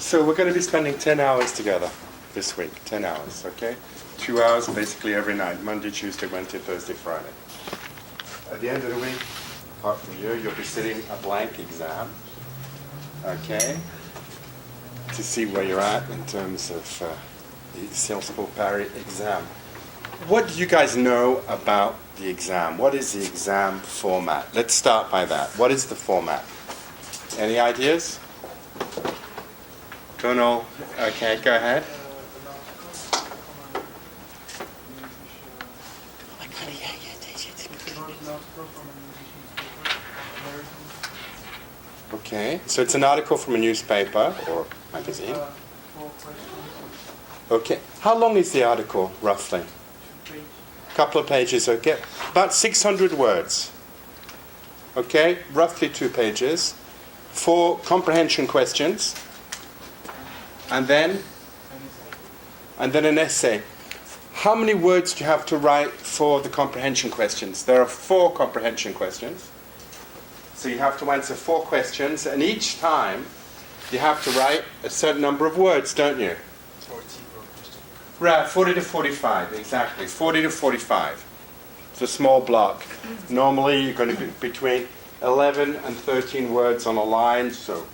So we're going to be spending 10 hours together this week, 10 hours, okay? 2 hours basically every night, Monday, Tuesday, Wednesday, Thursday, Friday. At the end of the week, apart from you, you'll be sitting a blank exam, okay? To see where you're at in terms of the Sciences Po Paris exam. What do you guys know about the exam? What is the exam format? Let's start by that. What is the format? Any ideas? Don't know. Okay, go ahead. Okay, so it's an article from a newspaper or magazine. Okay, how long is the article, roughly? A couple of pages, okay. About 600 words. Okay, roughly 2 pages. 4 comprehension questions. And then an essay. How many words do you have to write for the comprehension questions? There are 4 comprehension questions. So you have to answer 4 questions, and each time you have to write a certain number of words, don't you? 40 per question. Right, 40 to 45, exactly. 40 to 45. It's a small block. Normally you're going to be between 11 and 13 words on a line, so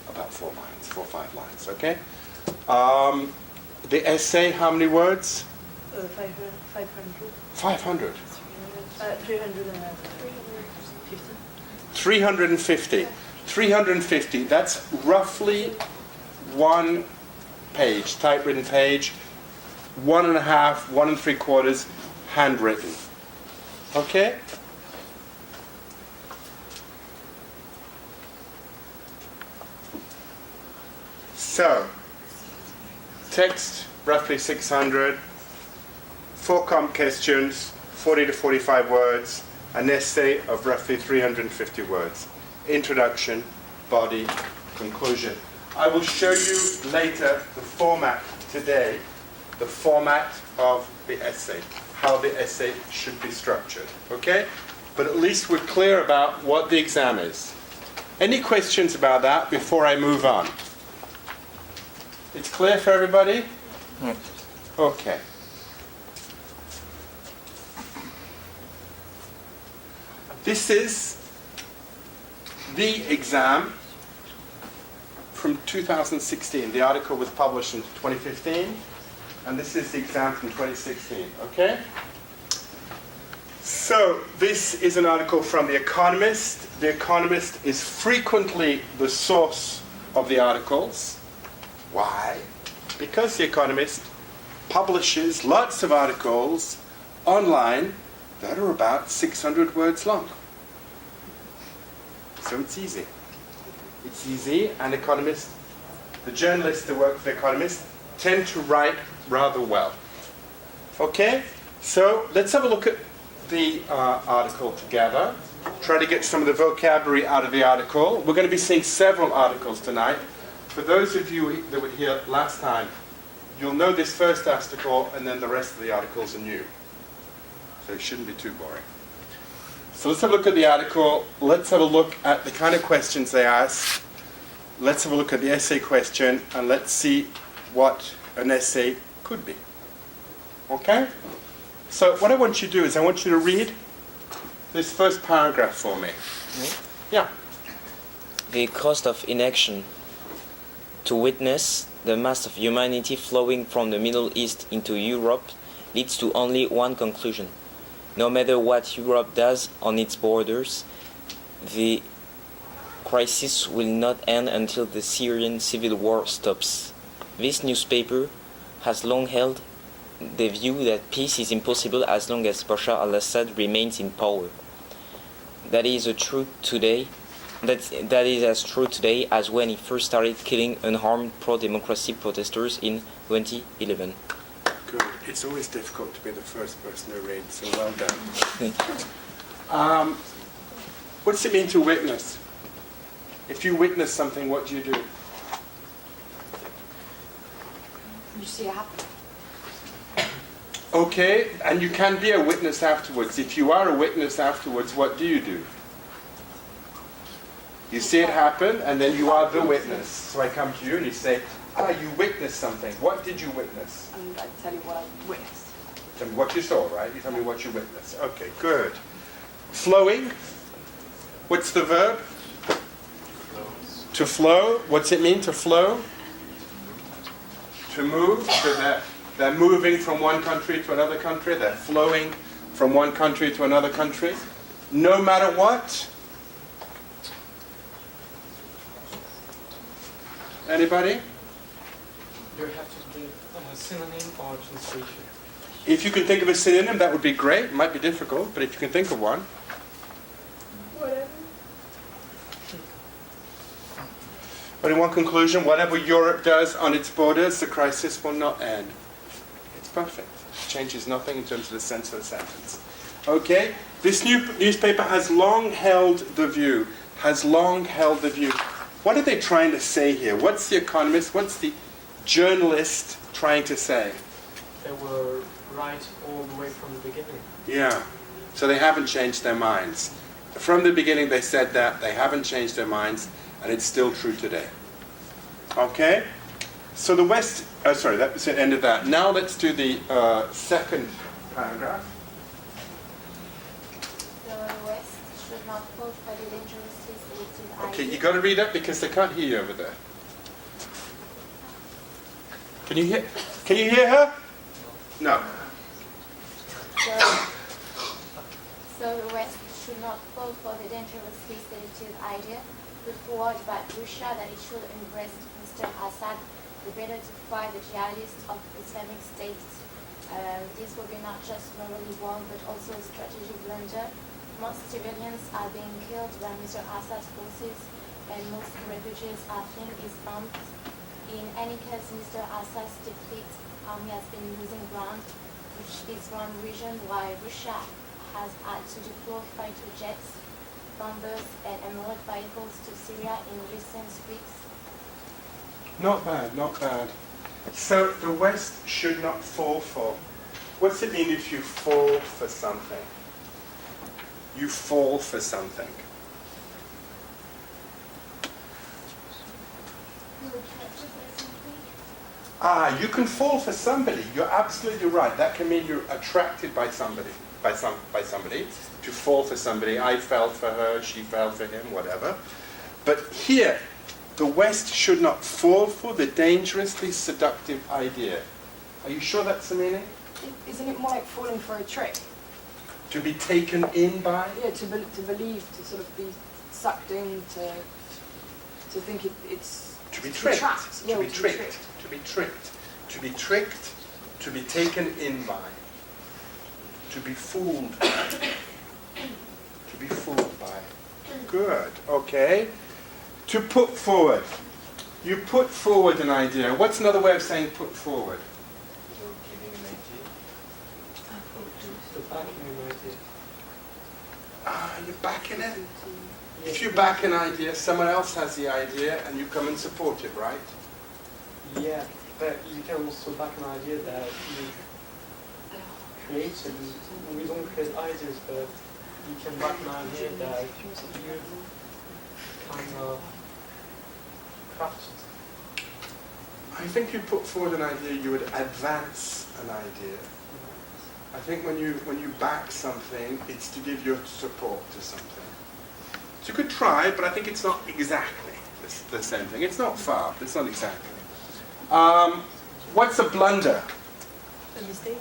about 4 lines, 4 or 5 lines, okay? The essay, how many words? 500. 500. 350. 350. That's roughly 1 page, typewritten page, 1.5, 1 3/4 handwritten. Okay? So, text, roughly 600, 4 questions, 40 to 45 words, an essay of roughly 350 words. Introduction, body, conclusion. I will show you later the format today, the format of the essay, how the essay should be structured, okay? But at least we're clear about what the exam is. Any questions about that before I move on? It's clear for everybody? Yes. Okay. This is the exam from 2016. The article was published in 2015, and this is the exam from 2016, okay? So, this is an article from The Economist. The Economist is frequently the source of the articles. Why? Because The Economist publishes lots of articles online that are about 600 words long. So it's easy. It's easy, and economists, the journalists that work for The Economist, tend to write rather well. Okay? So let's have a look at the article together. Try to get some of the vocabulary out of the article. We're going to be seeing several articles tonight. For those of you that were here last time, you'll know this first article, and then the rest of the articles are new. So it shouldn't be too boring. So let's have a look at the article. Let's have a look at the kind of questions they ask. Let's have a look at the essay question, and let's see what an essay could be. Okay? So what I want you to do is I want you to read this first paragraph for me. Yeah. The cost of inaction. To witness the mass of humanity flowing from the Middle East into Europe leads to only one conclusion. No matter what Europe does on its borders, the crisis will not end until the Syrian civil war stops. This newspaper has long held the view that peace is impossible as long as Bashar al-Assad remains in power. That is a truth today. That is as true today as when he first started killing unarmed pro-democracy protesters in 2011. Good. It's always difficult to be the first person to read, so well done. What does it mean to witness? If you witness something, what do? You see it happen. Okay, and you can be a witness afterwards. If you are a witness afterwards, what do you do? You see it happen, and then you are the witness. So I come to you and you say, you witnessed something. What did you witness? And I tell you what I witnessed. Tell me what you saw, right? You tell me what you witnessed. Okay, good. Flowing. What's the verb? To flow. What's it mean to flow? To move. So they're moving from one country to another country. They're flowing from one country to another country. No matter what. Anybody? You have to give a synonym or translation. If you can think of a synonym, that would be great. It might be difficult, but if you can think of one. Whatever. But in one conclusion, whatever Europe does on its borders, the crisis will not end. It's perfect. It changes nothing in terms of the sense of the sentence. Okay? This new newspaper has long held the view. What are they trying to say here? What's the economist, what's the journalist trying to say? They were right all the way from the beginning. Yeah. So they haven't changed their minds. From the beginning they said that, they haven't changed their minds, and it's still true today. Okay? So the West, that was the end of that. Now let's do the second paragraph. The West should not fall for the dangerously selective Okay, idea. you got to read up because they can't hear you over there. Can you hear her? No. So the West should not fall for the dangerously selective idea put forward by Russia that it should embrace Mr. Assad the better to fight the jihadists of Islamic State. This will be not just morally wrong but also a strategic blunder. Most civilians are being killed by Mr. Assad's forces and most refugees are fleeing his bombs. In any case, Mr. Assad's defeat army has been losing ground, which is one reason why Russia has had to deploy fighter jets, bombers, and armored vehicles to Syria in recent weeks. Not bad, not bad. So the West should not fall for. What's it mean if you fall for something? You fall for something. You can fall for somebody. You're absolutely right. That can mean you're attracted by somebody, by somebody. To fall for somebody. I fell for her, she fell for him, whatever. But here, the West should not fall for the dangerously seductive idea. Are you sure that's the meaning? Isn't it more like falling for a trick? To be taken in by? Yeah, to believe, to sort of be sucked in, to think it's... To be tricked. trapped. Yeah, To be or tricked. To be tricked. To be tricked. To be taken in by. To be fooled by. To be fooled by. Good. Okay. To put forward. You put forward an idea. What's another way of saying put forward? The backing an idea. You're backing it. If you back an idea, someone else has the idea and you come and support it, right? Yeah, but you can also back an idea that you created. We don't create ideas, but you can back an idea that you kind of crafted. I think you put forward an idea, you would advance an idea. I think when you back something, it's to give your support to something. It's a good try, but I think it's not exactly the same thing. It's not far, but it's not exactly. What's a blunder? A mistake?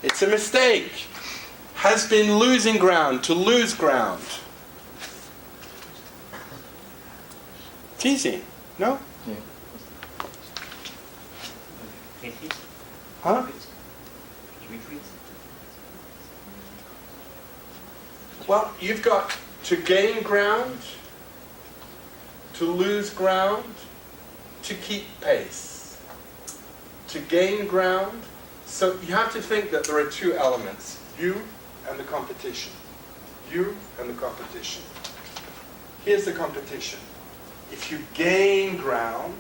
It's a mistake. Has been losing ground, to lose ground. It's easy, no? Yeah. Huh? Well, you've got to gain ground, to lose ground, to keep pace. To gain ground. So you have to think that there are two elements. You and the competition. You and the competition. Here's the competition. If you gain ground,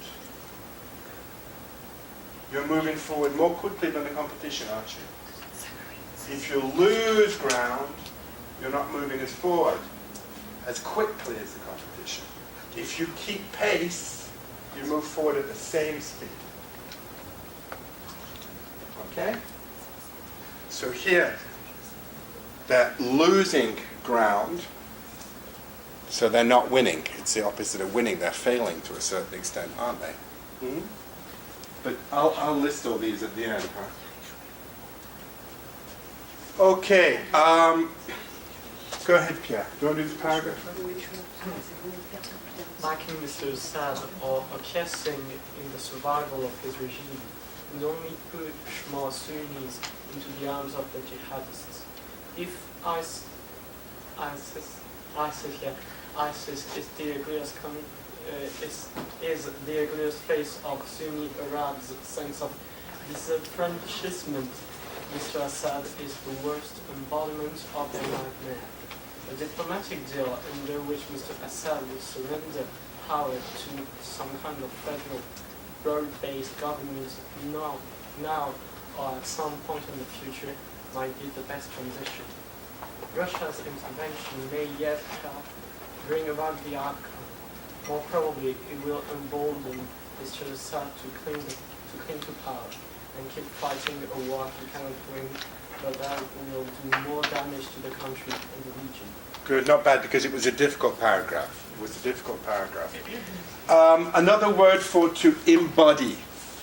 you're moving forward more quickly than the competition, aren't you? If you lose ground, you're not moving as forward. as quickly as the competition. If you keep pace, you move forward at the same speed. Okay? So here, they're losing ground, so they're not winning. It's the opposite of winning. They're failing to a certain extent, aren't they? Hmm? But I'll list all these at the end. Huh? Okay. Go ahead, Pierre. Do you want to do this paragraph? Backing Mr. Assad or acquiescing in the survival of his regime would only push more Sunnis into the arms of the jihadists. If ISIS is the ugliest face of Sunni Arabs' sense of disenfranchisement, Mr. Assad is the worst embodiment of their nightmare. A diplomatic deal under which Mr. Assad would surrender power to some kind of federal, broad-based government now or at some point in the future might be the best transition. Russia's intervention may yet help bring about the outcome. More probably, it will embolden Mr. Assad to cling to power and keep fighting a war he cannot win, but that will do more damage to the country and the region. Good, not bad, because it was a difficult paragraph. It was a difficult paragraph. Another word for to embody.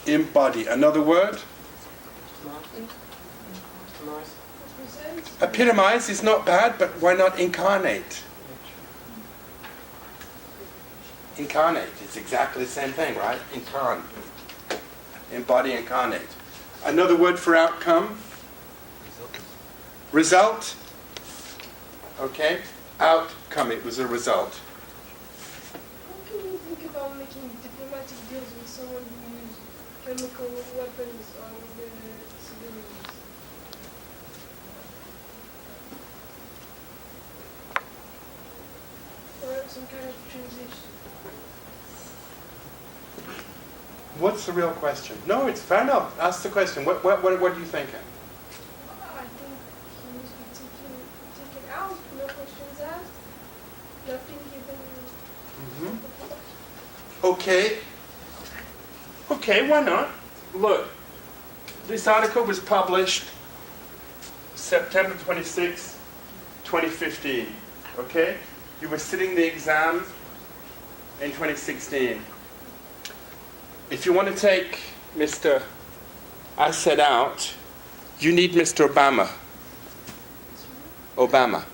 Embody. Another word? Epitomize is not bad, but why not incarnate? Incarnate. It's exactly the same thing, right? Incarn. Embody, incarnate. Another word for outcome? Result. Okay. Outcome. It was a result. How can you think about making diplomatic deals with someone who uses chemical weapons on the civilians? Or some kind of transition? What's the real question? No, it's fair enough. Ask the question. What are you thinking? I think he must be taken out, no questions asked, nothing given. Okay. Okay, why not? Look, this article was published September 26, 2015. Okay? You were sitting the exam in 2016. If you want to take Mr. Assad out, you need Mr. Obama. Obama.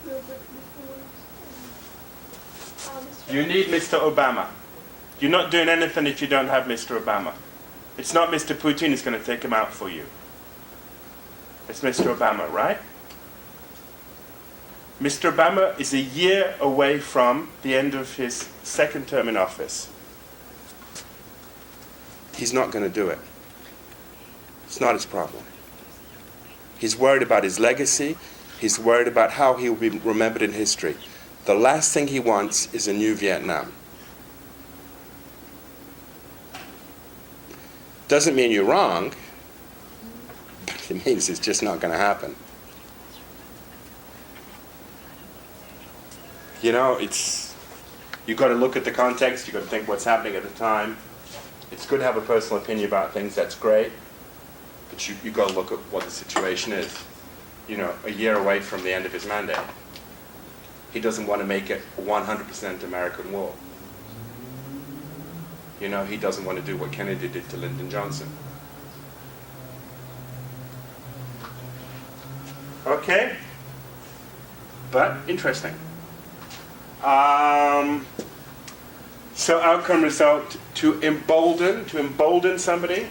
No, but before. You need Mr. Obama. You're not doing anything if you don't have Mr. Obama. It's not Mr. Putin who's going to take him out for you. It's Mr. Obama, right? Mr. Obama is a year away from the end of his second term in office. He's not going to do it. It's not his problem. He's worried about his legacy. He's worried about how he will be remembered in history. The last thing he wants is a new Vietnam. Doesn't mean you're wrong, but it means it's just not going to happen. You know, you've got to look at the context, you've got to think what's happening at the time. It's good to have a personal opinion about things, that's great, but you've got to look at what the situation is. You know, a year away from the end of his mandate. He doesn't want to make it a 100% American war. You know, he doesn't want to do what Kennedy did to Lyndon Johnson. Okay? But interesting. So outcome result, to embolden somebody.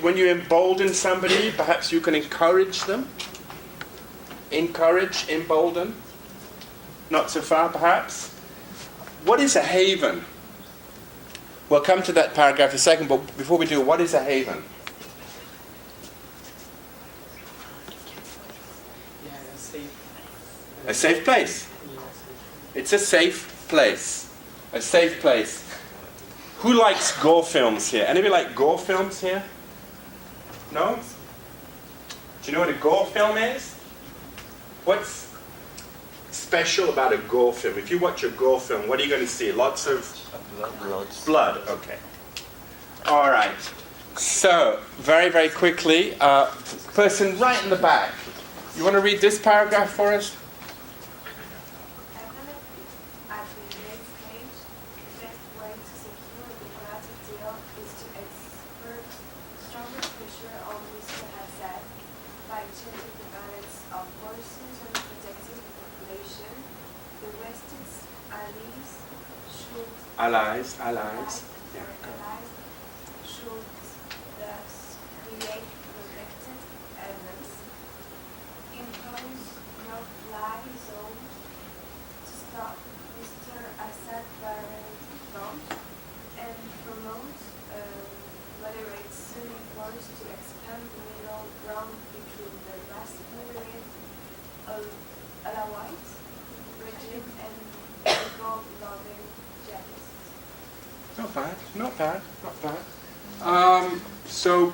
When you embolden somebody, perhaps you can encourage them. Encourage, embolden. Not so far, perhaps. What is a haven? We'll come to that paragraph in a second, but before we do, what is a haven? Yeah, A safe place. It's a safe place. A safe place. Who likes gore films here? Anybody like gore films here? No? Do you know what a gore film is? What's special about a gore film? If you watch a gore film, what are you going to see? Lots of blood. Okay. All right. So, very, very quickly, person right in the back. You want to read this paragraph for us? At the late stage, the best way to secure a diplomatic deal is to exert stronger pressure on Mr. Assad by changing the balance of forces and protecting the population. The West's allies should Allies. allies Yeah. should thus create protected areas, impose no-fly zones to stop Mr. Assad barring front, and promote moderate Sunni force to expand the middle ground between the less moderate Alawite regime and the gold-loving jihadists. Not bad, not bad, not bad. So,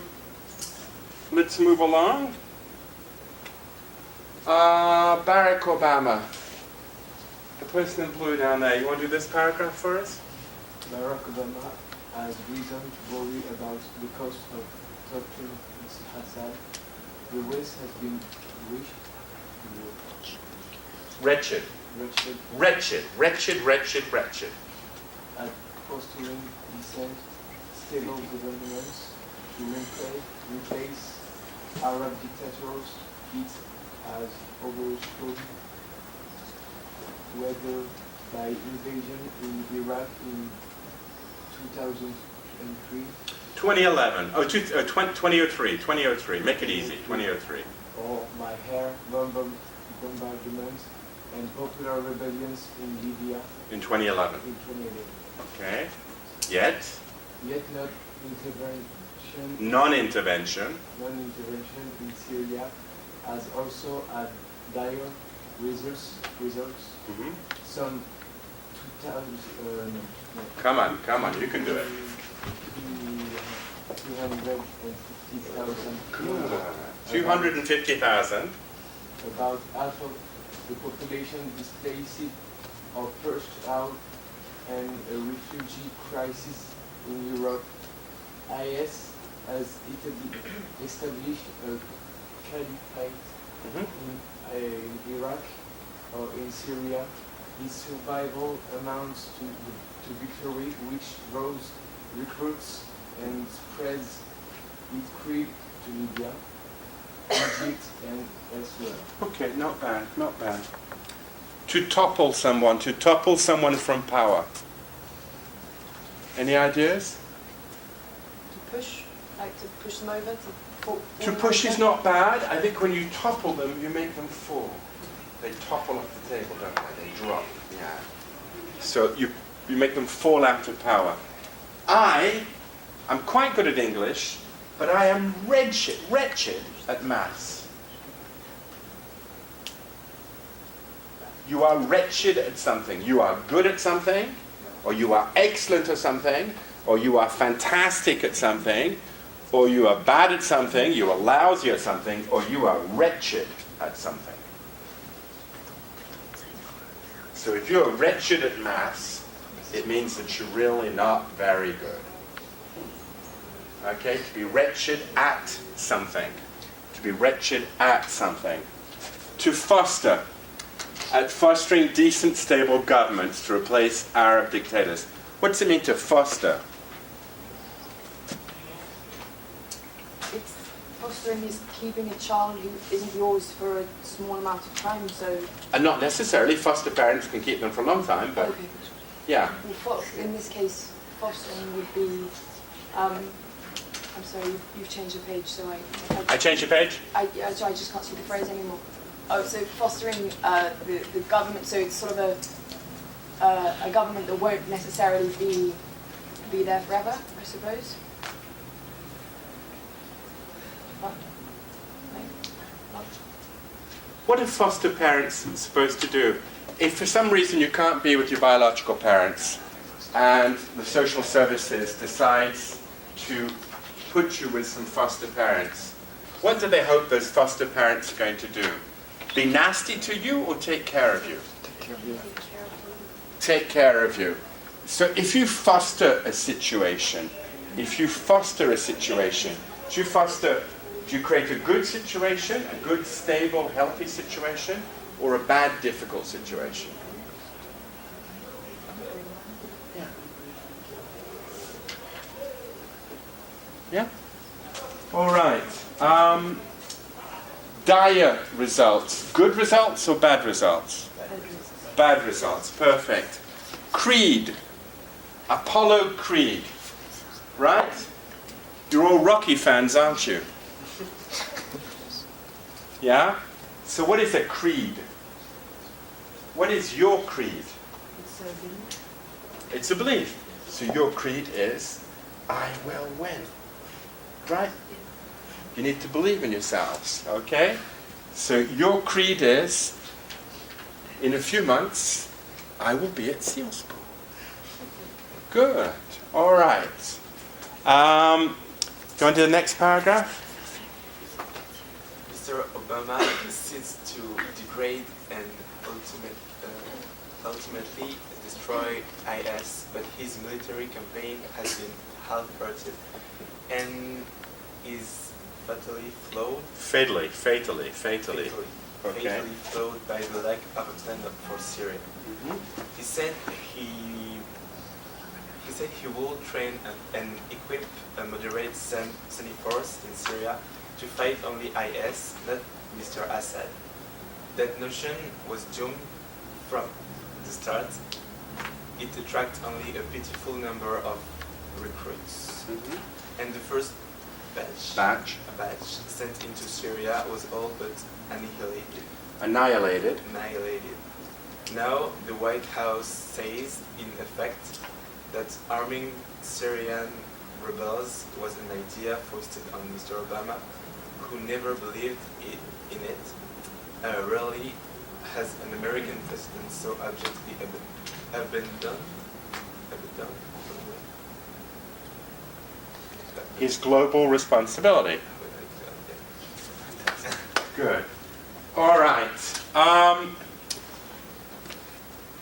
let's move along. Barack Obama. The person in blue down there. You want to do this paragraph for us? Barack Obama has reason to worry about the cost of torturing Mr. Assad. The West has been Wretched. wretched at fostering decent, stable governments to replace Arab dictators it has overthrown, whether by invasion in Iraq in 2003 2011. 2003. Make it easy. 2003. or by air bombardments and popular rebellions in Libya In 2011. in 2011. Okay. Yet, Yet not intervention, non-intervention. non-intervention in Syria has also had dire results. Mhm. Some 2,000, Come on. You can do it. 250,000 Good. 250,000. About half of the population displaced or pushed out, and a refugee crisis in Europe. IS has established a caliphate Mhm. in Iraq or in Syria. His survival amounts to victory, which draws recruits and spreads its creep to Libya, Egypt, and elsewhere. Okay, not bad. To topple someone from power. Any ideas? To push, like to push them over, to fall To them push over. is not bad. I think when you topple them, you make them fall. They topple off the table, don't they? They drop. Yeah. So you make them fall out of power. I'm quite good at English, but I am wretched at maths. You are wretched at something. You are good at something, or you are excellent at something, or you are fantastic at something, or you are bad at something, you are lousy at something, or you are wretched at something. So if you're wretched at maths, it means that you're really not very good. Okay, to be wretched at something. To be wretched at something. To foster. At fostering decent, stable governments to replace Arab dictators. What does it mean to foster? It's fostering is keeping a child who isn't yours for a small amount of time, so... And not necessarily. Foster parents can keep them for a long time, but Okay. yeah. Well, in this case, fostering would be... I'm sorry, you've changed the page, so I change the page? so I just can't see the phrase anymore. Oh, so fostering the government, so it's sort of a government that won't necessarily be there forever, I suppose. But, no, not. What are foster parents supposed to do? If for some reason you can't be with your biological parents and the social services decides to put you with some foster parents, what do they hope those foster parents are going to do? Be nasty to you or take care of you? Take care of you. Take care of you. So if you foster a situation, do you create a good situation, a good, stable, healthy situation, or a bad, difficult situation? Yeah. Yeah? All right. Dire results. Good results or bad results? Bad results. Perfect. Creed. Apollo Creed. Right? You're all Rocky fans, aren't you? Yeah? So what is a creed? What is your creed? It's a belief. So your creed is, I will win. Right? You need to believe in yourselves, okay? So your creed is, in a few months, I will be at Sealspool. Good. All right. Go on to the next paragraph. Mr. Obama seeks to degrade and ultimately destroy IS, but his military campaign has been half-hearted and is fatally flawed. Fatally. Fatally flawed by the lack of a plan for Syria. He said he will train and equip a moderate Sunni force in Syria to fight only IS, not Mr. Assad. That notion was doomed from the start. It attracted only a pitiful number of recruits. And the first batch sent into Syria was all but Annihilated. Now the White House says, in effect, that arming Syrian rebels was an idea foisted on Mr. Obama, who never believed in it. Rarely has an American president so abjectly abandoned His global responsibility. Good. All right.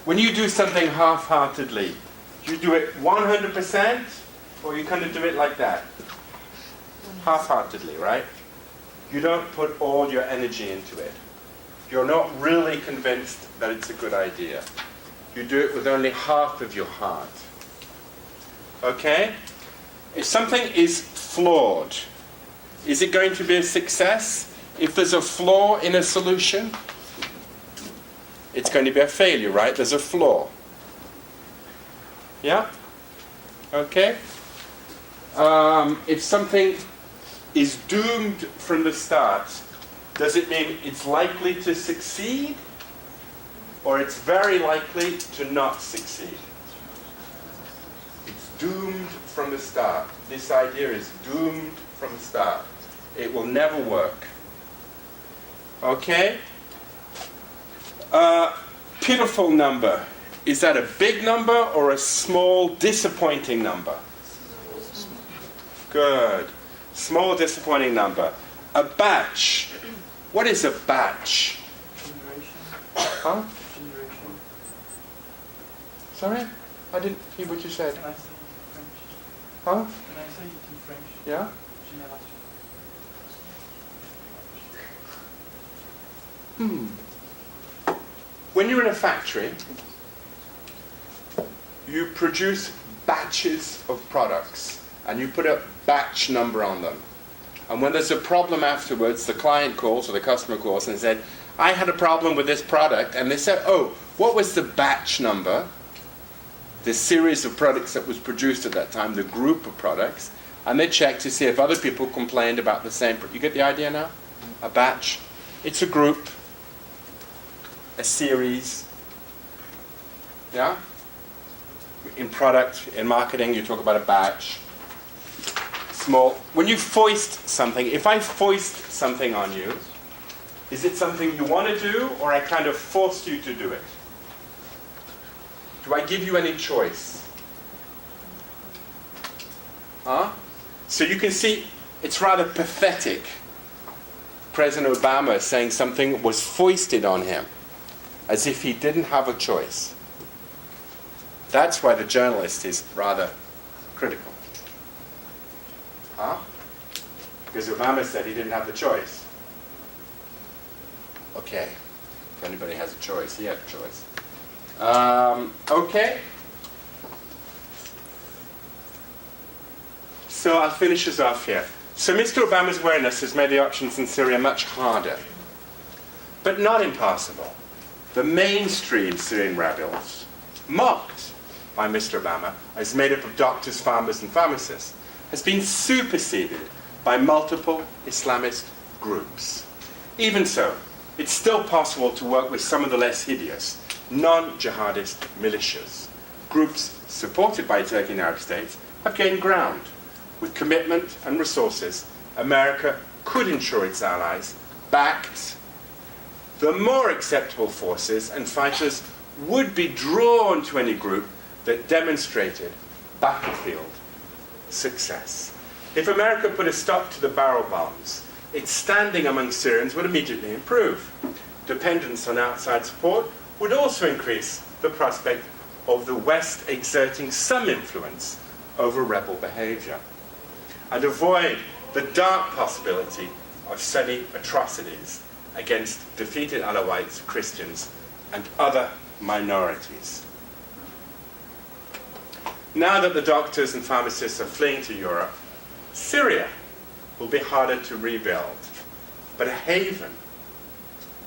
When you do something half-heartedly, you do it 100%, or you kind of do it like that? Half-heartedly, right? You don't put all your energy into it. You're not really convinced that it's a good idea. You do it with only half of your heart. Okay? If something is flawed, is it going to be a success? If there's a flaw in a solution, it's going to be a failure, right? There's a flaw. Yeah? Okay? If something is doomed from the start, does it mean it's likely to succeed, or it's very likely to not succeed? It's doomed from the start. This idea is doomed from the start. It will never work. Okay? Pitiful number. Is that a big number or a small, disappointing number? Good. Small, disappointing number. A batch. What is a batch? Huh? Sorry? I didn't hear what you said. Can I say it in French? Huh? Can I say it in French? Yeah? Génération. When you're in a factory, you produce batches of products and you put a batch number on them. And when there's a problem afterwards, the client calls or the customer calls and said, I had a problem with this product, and they said, oh, what was the batch number? The series of products that was produced at that time, the group of products, and they check to see if other people complained about the same. You get the idea now? A batch. It's a group. A series. Yeah? In product, in marketing, you talk about a batch. Small. When you foist something, if I foist something on you, is it something you want to do, or I kind of force you to do it? Do I give you any choice? Huh? So you can see it's rather pathetic. President Obama saying something was foisted on him, as if he didn't have a choice. That's why the journalist is rather critical. Huh? Because Obama said he didn't have the choice. Okay, if anybody has a choice, he had a choice. Okay. So I'll finish us off here. So Mr. Obama's awareness has made the options in Syria much harder, but not impossible. The mainstream Syrian rebels, mocked by Mr. Obama as made up of doctors, farmers, and pharmacists, has been superseded by multiple Islamist groups. Even so, it's still possible to work with some of the less hideous, non-jihadist militias. Groups supported by Turkey and Arab states have gained ground. With commitment and resources, America could ensure its allies backed the more acceptable forces, and fighters would be drawn to any group that demonstrated battlefield success. If America put a stop to the barrel bombs, its standing among Syrians would immediately improve. Dependence on outside support would also increase the prospect of the West exerting some influence over rebel behavior, and avoid the dark possibility of Sunni atrocities against defeated Alawites, Christians, and other minorities. Now that the doctors and pharmacists are fleeing to Europe, Syria will be harder to rebuild, but a haven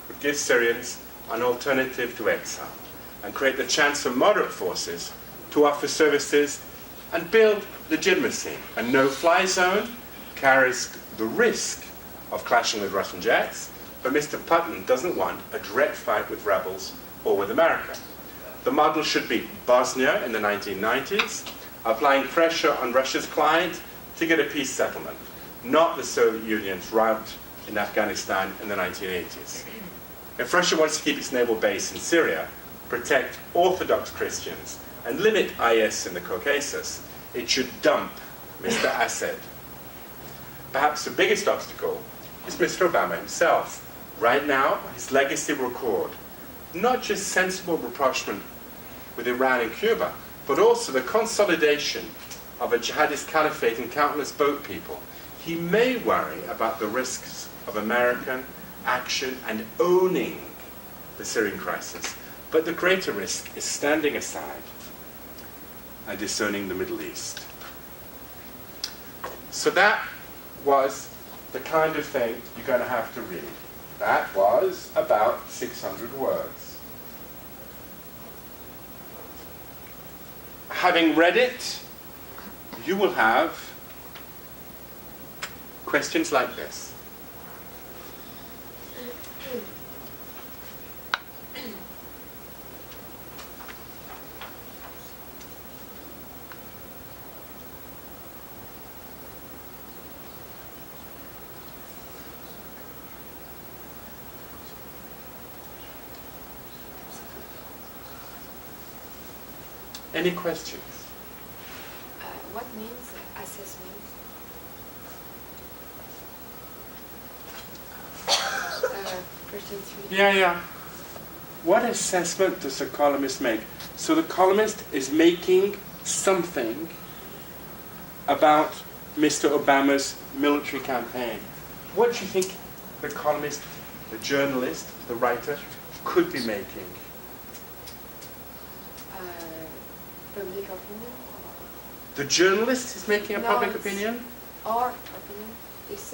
would give Syrians an alternative to exile and create the chance for moderate forces to offer services and build legitimacy. A no-fly zone carries the risk of clashing with Russian jets, but Mr. Putin doesn't want a direct fight with rebels or with America. The model should be Bosnia in the 1990s, applying pressure on Russia's client to get a peace settlement, not the Soviet Union's route in Afghanistan in the 1980s. If Russia wants to keep its naval base in Syria, protect Orthodox Christians, and limit IS in the Caucasus, it should dump Mr. Assad. Perhaps the biggest obstacle is Mr. Obama himself. Right now, his legacy will record not just sensible rapprochement with Iran and Cuba, but also the consolidation of a jihadist caliphate in countless boat people. He may worry about the risks of American action and owning the Syrian crisis, but the greater risk is standing aside and disowning the Middle East. So that was the kind of thing you're going to have to read. That was about 600 words. Having read it, you will have questions like this. Any questions? What means assessment? Question 3. Yeah. What assessment does the columnist make? So the columnist is making something about Mr. Obama's military campaign. What do you think the columnist, the journalist, the writer could be making? Public opinion? The journalist is making a No, public it's- opinion? Or opinion? It's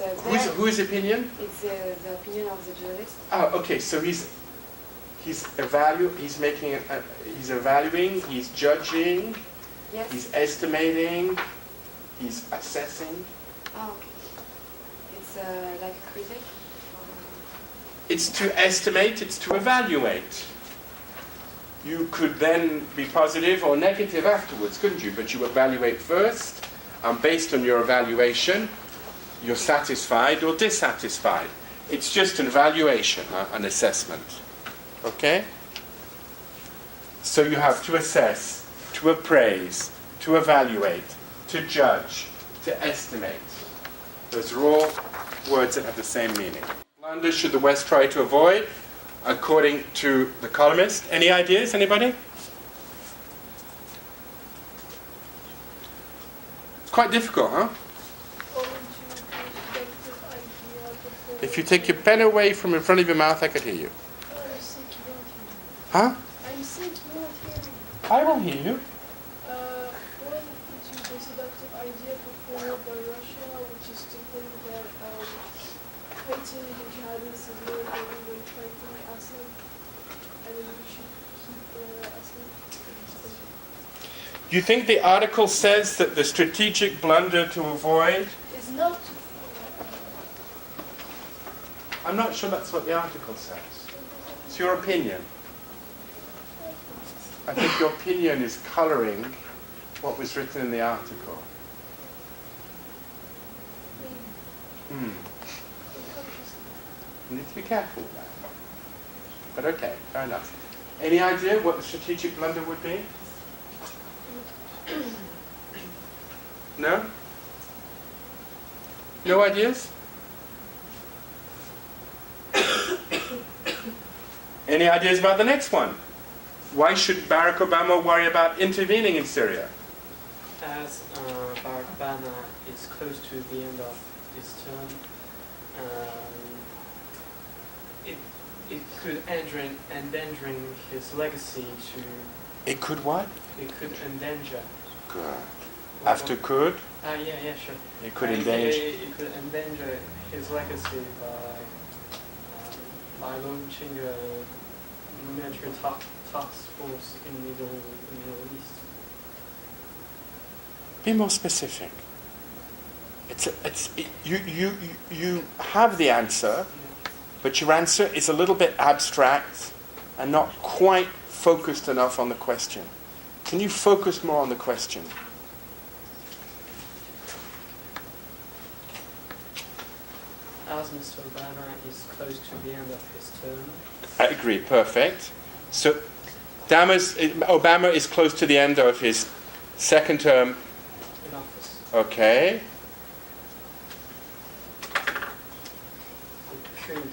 Whose opinion? It's the opinion of the journalist. Oh, okay. So he's evaluating, he's judging, Yes. he's estimating, he's assessing. Oh, okay. It's like a critic. It's to estimate, it's to evaluate. You could then be positive or negative afterwards, couldn't you? But you evaluate first, and based on your evaluation, you're satisfied or dissatisfied. It's just an evaluation, an assessment. Okay? So you have to assess, to appraise, to evaluate, to judge, to estimate. Those are all words that have the same meaning. Blunder should the West try to avoid, according to the columnist. Any ideas, anybody? It's quite difficult, huh? If you take your pen away from in front of your mouth, I could hear you. Huh? I'm sick, you won't hear me. I will hear you. One, which is the seductive idea put forward by Russia, which is to think that fighting the jihadists is more important than fighting Assad, and then we should keep Assad. You think the article says that the strategic blunder to avoid? It's not. I'm not sure that's what the article says. It's your opinion. I think your opinion is colouring what was written in the article. You need to be careful with that. But okay, fair enough. Any idea what the strategic blunder would be? No? No ideas? Any ideas about the next one? Why should Barack Obama worry about intervening in Syria? As Barack Obama is close to the end of his term, it could endanger his legacy to... It could what? It could endanger. Good. After could? Yeah, sure. It could endanger. It could endanger his legacy by launching a military task force in the Middle East. Be more specific. You have the answer, but your answer is a little bit abstract and not quite focused enough on the question. Can you focus more on the question? As Mr. Obama is close to the end of his term. I agree, perfect. So Obama is close to the end of his second term. In office. Okay. It could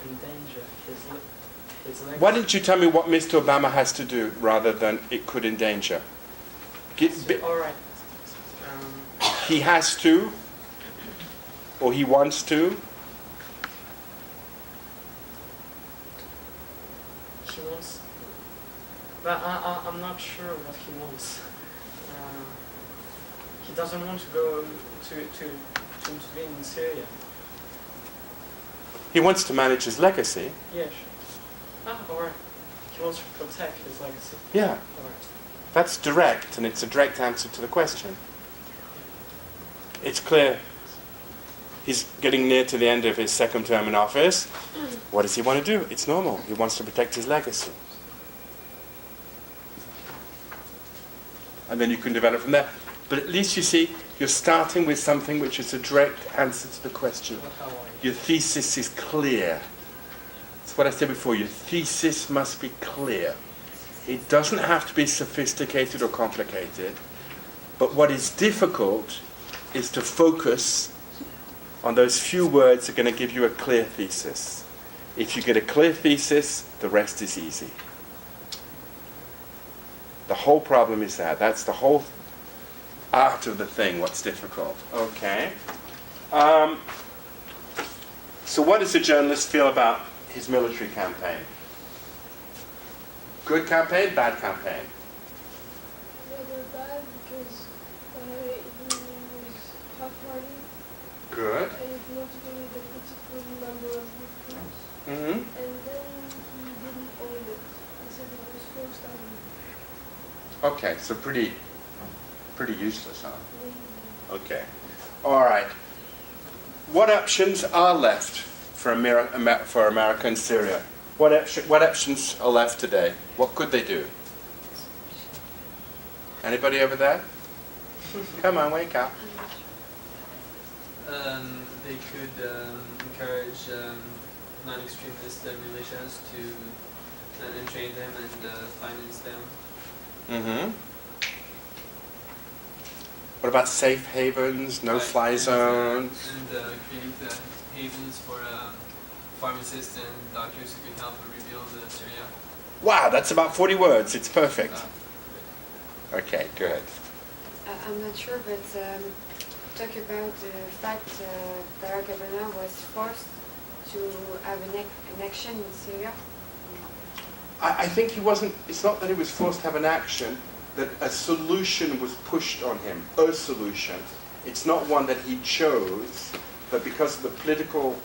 endanger his legacy. Why don't you tell me what Mr. Obama has to do rather than it could endanger? All right. He has to, or he wants to. He wants, but I'm not sure what he wants. He doesn't want to go to intervene in Syria. He wants to manage his legacy. Yes. All right. He wants to protect his legacy. Yeah. All right. That's direct, and it's a direct answer to the question. It's clear he's getting near to the end of his second term in office. What does he want to do? It's normal. He wants to protect his legacy. And then you can develop from there. But at least you see, you're starting with something which is a direct answer to the question. Your thesis is clear. That's what I said before. Your thesis must be clear. It doesn't have to be sophisticated or complicated. But what is difficult is to focus on those few words that are going to give you a clear thesis. If you get a clear thesis, the rest is easy. The whole problem is that. That's the whole art of the thing, what's difficult. Okay. So what does the journalist feel about his military campaign? Good campaign, bad campaign? Rather bad because he was half-hearted. Good. And it motivated a particular number of recruits. Mm-hmm. And then he didn't own it. He said it was forced out of him. Okay, so pretty useless, huh? Okay. All right. What options are left for America and Syria? What options are left today? What could they do? Anybody over there? Come on, wake up. They could encourage non-extremist militias to and train them and finance them. Mm-hmm. What about safe havens, no-fly zones? And create havens for pharmacists and doctors who can help rebuild Syria. Wow, that's about 40 words. It's perfect. Okay, good. I'm not sure, but talk about the fact Barack Obama was forced to have an action in Syria. I think he wasn't, it's not that he was forced to have an action, that a solution was pushed on him, a solution. It's not one that he chose, but because of the political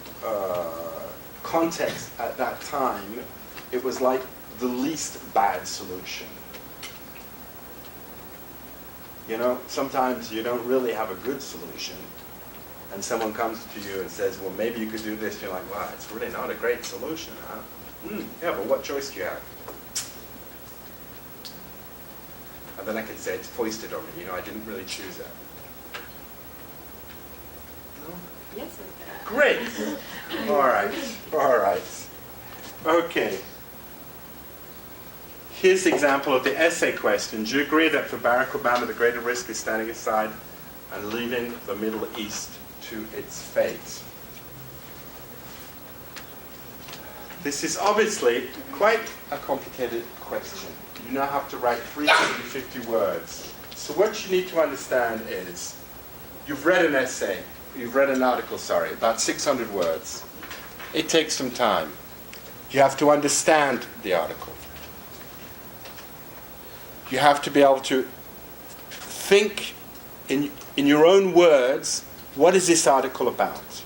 context at that time, it was like the least bad solution. You know, sometimes you don't really have a good solution, and someone comes to you and says, well, maybe you could do this. You're like, wow, it's really not a great solution, huh? Yeah, but what choice do you have? And then I can say it's foisted on me. You know, I didn't really choose it. No? Yes. Great. All right. All right. Okay. Here's the example of the essay question. Do you agree that for Barack Obama the greater risk is standing aside and leaving the Middle East to its fate? This is obviously quite a complicated question. You now have to write 350 words. So what you need to understand is, you've read an essay, you've read an article, sorry, about 600 words. It takes some time. You have to understand the article. You have to be able to think in your own words, what is this article about?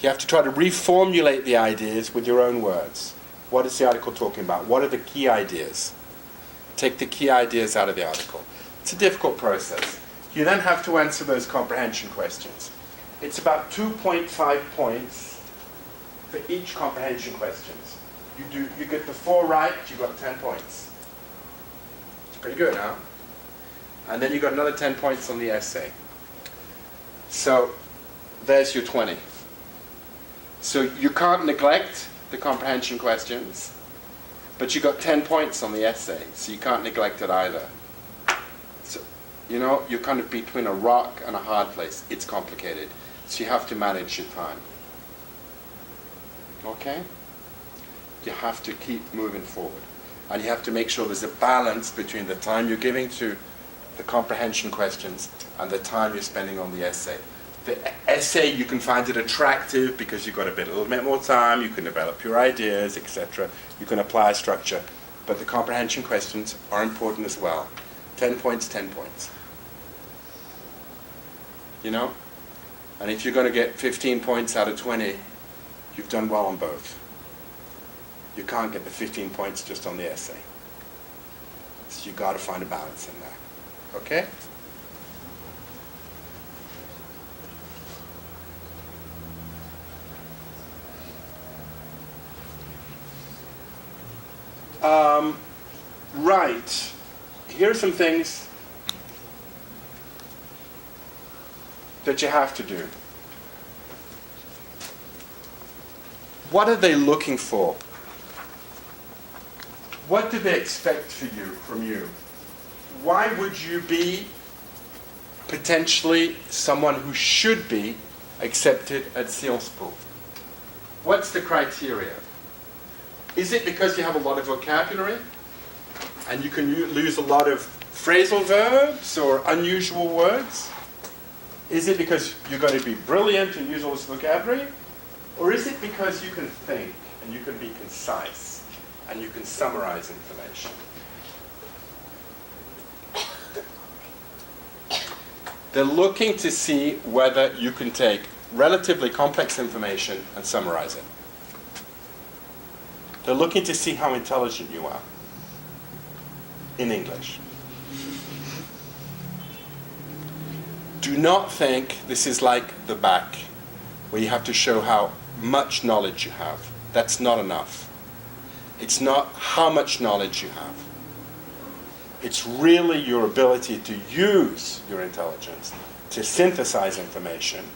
You have to try to reformulate the ideas with your own words. What is the article talking about? What are the key ideas? Take the key ideas out of the article. It's a difficult process. You then have to answer those comprehension questions. It's about 2.5 points for each comprehension questions. You get the 4 right, you got 10 points. It's pretty good, huh? And then you got another 10 points on the essay. So there's your 20. So you can't neglect the comprehension questions, but you got 10 points on the essay, so you can't neglect it either. So, you know, you're kind of between a rock and a hard place. It's complicated. So you have to manage your time. Okay? You have to keep moving forward. And you have to make sure there's a balance between the time you're giving to the comprehension questions and the time you're spending on the essay. The essay, you can find it attractive because you've got a little bit more time, you can develop your ideas, etc. You can apply a structure. But the comprehension questions are important as well. 10 points, 10 points. You know? And if you're going to get 15 points out of 20, you've done well on both. You can't get the 15 points just on the essay. So you've got to find a balance in there. Okay? Right. Here are some things that you have to do. What are they looking for? What do they expect from you? Why would you be potentially someone who should be accepted at Sciences Po? What's the criteria? Is it because you have a lot of vocabulary and you can use a lot of phrasal verbs or unusual words? Is it because you're going to be brilliant and use all this vocabulary? Or is it because you can think and you can be concise and you can summarize information? They're looking to see whether you can take relatively complex information and summarize it. They're looking to see how intelligent you are in English. Do not think this is like the back, where you have to show how much knowledge you have. That's not enough. It's not how much knowledge you have. It's really your ability to use your intelligence to synthesize information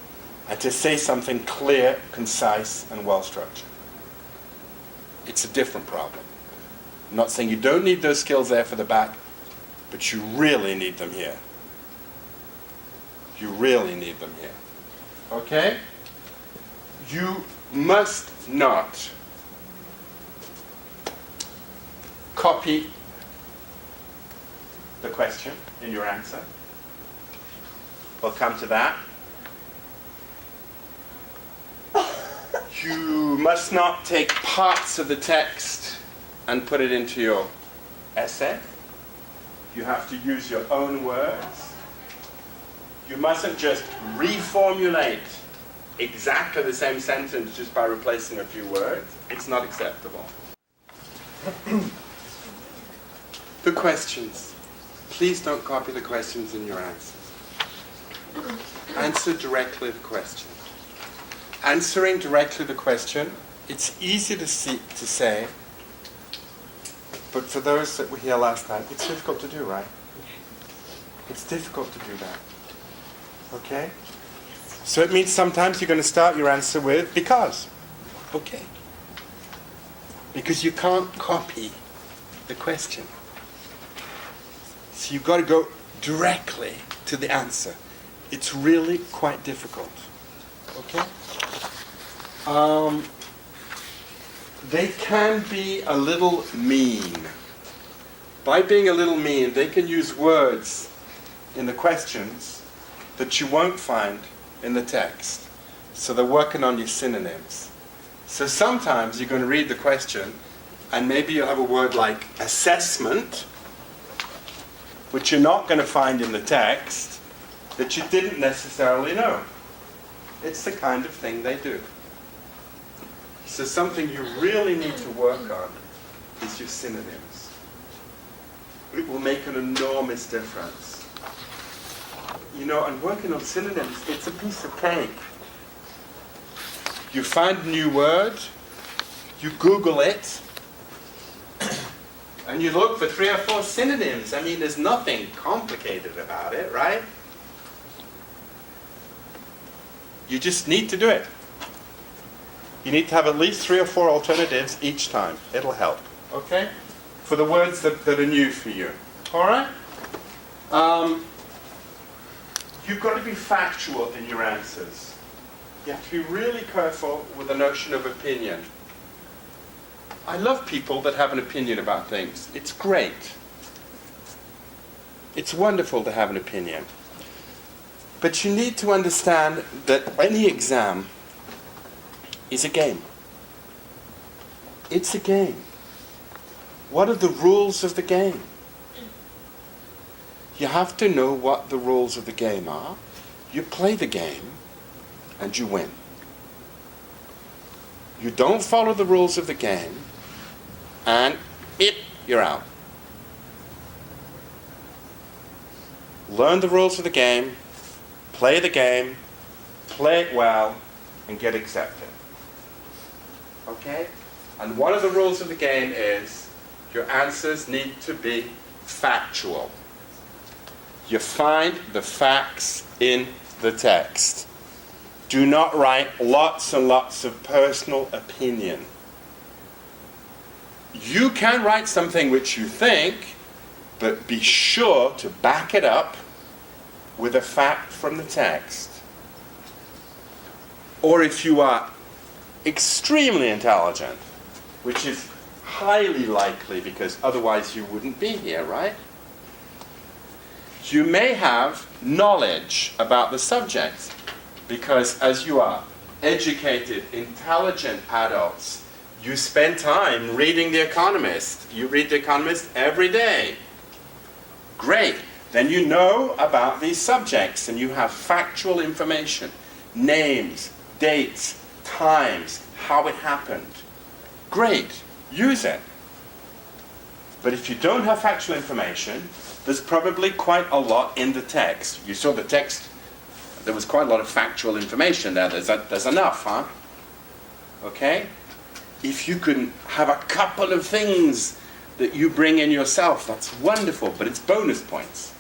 and to say something clear, concise, and well-structured. It's a different problem. I'm not saying you don't need those skills there for the back, but you really need them here. You really need them here. Okay? You must not copy the question in your answer. We'll come to that. You must not take parts of the text and put it into your essay. You have to use your own words. You mustn't just reformulate exactly the same sentence just by replacing a few words. It's not acceptable. The questions. Please don't copy the questions in your answers. Answer directly the question. Answering directly the question, it's easy to say, but for those that were here last time, it's difficult to do, right? It's difficult to do that. Okay? So it means sometimes you're going to start your answer with because. Okay. Because you can't copy the question. So you've got to go directly to the answer. It's really quite difficult. Okay? They can be a little mean. By being a little mean, they can use words in the questions that you won't find in the text. So they're working on your synonyms. So sometimes you're going to read the question and maybe you'll have a word like assessment, which you're not going to find in the text, that you didn't necessarily know. It's the kind of thing they do. So something you really need to work on is your synonyms. It will make an enormous difference. You know, and working on synonyms, it's a piece of cake. You find a new word, you Google it, and you look for 3 or 4 synonyms. I mean, there's nothing complicated about it, right? You just need to do it. You need to have at least 3 or 4 alternatives each time. It'll help, okay? For the words that are new for you. All right? You've got to be factual in your answers. You have to be really careful with the notion of opinion. I love people that have an opinion about things. It's great. It's wonderful to have an opinion. But you need to understand that any exam is a game. It's a game. What are the rules of the game? You have to know what the rules of the game are. You play the game and you win. You don't follow the rules of the game and you're out. Learn the rules of the game, play it well, and get accepted. Okay? And one of the rules of the game is your answers need to be factual. You find the facts in the text. Do not write lots and lots of personal opinion. You can write something which you think, but be sure to back it up with a fact from the text. Or if you are extremely intelligent, which is highly likely because otherwise you wouldn't be here, right? You may have knowledge about the subject because as you are educated, intelligent adults, you spend time reading The Economist. You read The Economist every day. Great. Then you know about these subjects and you have factual information. Names, dates, times, how it happened. Great. Use it. But if you don't have factual information, there's probably quite a lot in the text. You saw the text. There was quite a lot of factual information there. There's enough, huh? Okay? If you can have a couple of things that you bring in yourself, that's wonderful, but it's bonus points.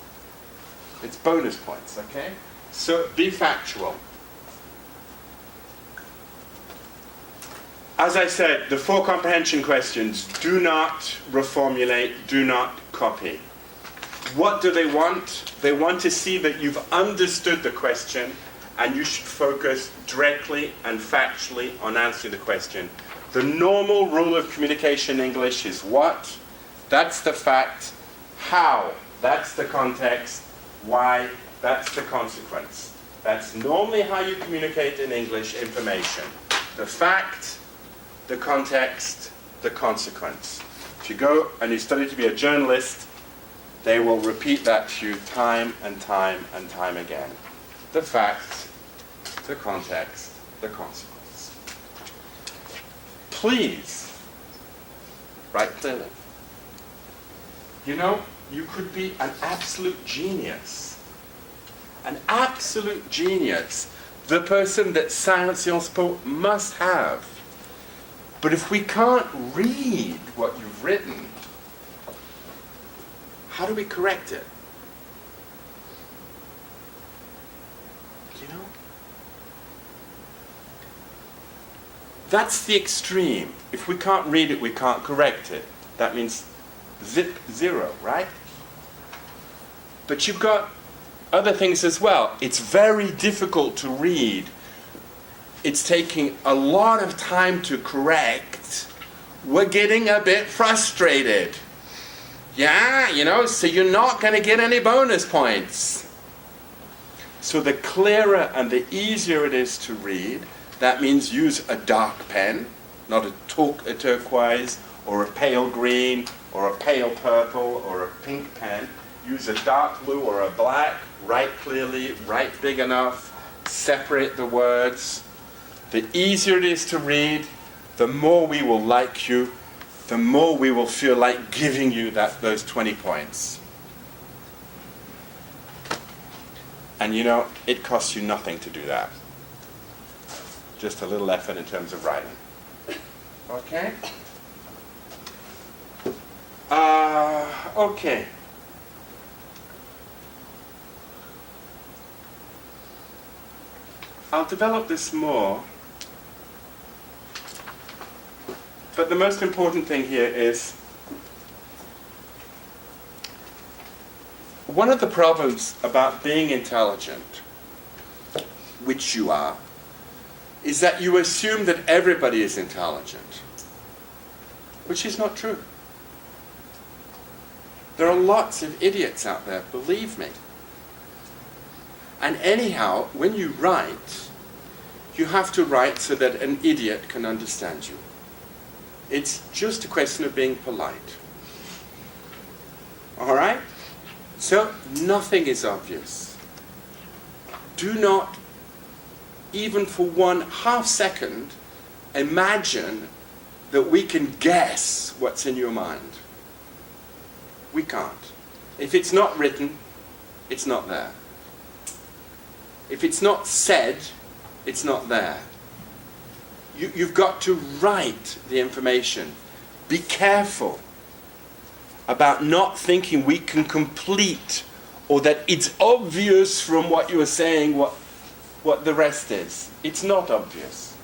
It's bonus points, okay? So be factual. As I said, the 4 comprehension questions, do not reformulate, do not copy. What do they want? They want to see that you've understood the question, and you should focus directly and factually on answering the question. The normal rule of communication in English is what? That's the fact. How? That's the context. Why? That's the consequence. That's normally how you communicate in English information. The fact, the context, the consequence. If you go and you study to be a journalist, they will repeat that to you time and time and time again. The fact, the context, the consequence. Please, write clearly. You know, you could be an absolute genius. An absolute genius. The person that Sciences Po must have. But if we can't read what you've written, how do we correct it? You know? That's the extreme. If we can't read it, we can't correct it. That means zip zero, right? But you've got other things as well. It's very difficult to read. It's taking a lot of time to correct. We're getting a bit frustrated. Yeah, you know, so you're not going to get any bonus points. So the clearer and the easier it is to read, that means use a dark pen, not a turquoise or a pale green or a pale purple or a pink pen. Use a dark blue or a black. Write clearly, write big enough, separate the words. The easier it is to read, the more we will like you, the more we will feel like giving you those 20 points. And you know, it costs you nothing to do that. Just a little effort in terms of writing. Okay? Okay. I'll develop this more, but the most important thing here is one of the problems about being intelligent, which you are, is that you assume that everybody is intelligent, which is not true. There are lots of idiots out there, believe me. And anyhow, when you write, you have to write so that an idiot can understand you. It's just a question of being polite. All right? So, nothing is obvious. Do not, even for 1/2 second, imagine that we can guess what's in your mind. We can't. If it's not written, it's not there. If it's not said, it's not there. You've got to write the information. Be careful about not thinking we can complete or that it's obvious from what you are saying what the rest is. It's not obvious.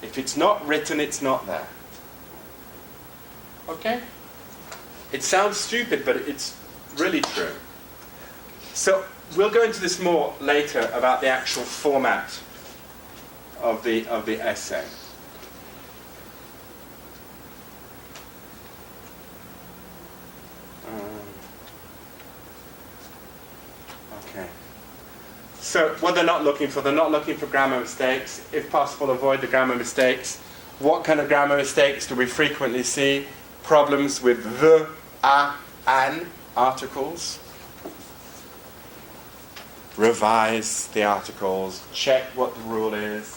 If it's not written, it's not there. Okay? It sounds stupid, but it's really true. So, we'll go into this more later about the actual format of the essay. Okay. So what they're not looking for grammar mistakes. If possible, avoid the grammar mistakes. What kind of grammar mistakes do we frequently see? Problems with the, a, an articles. Revise the articles, check what the rule is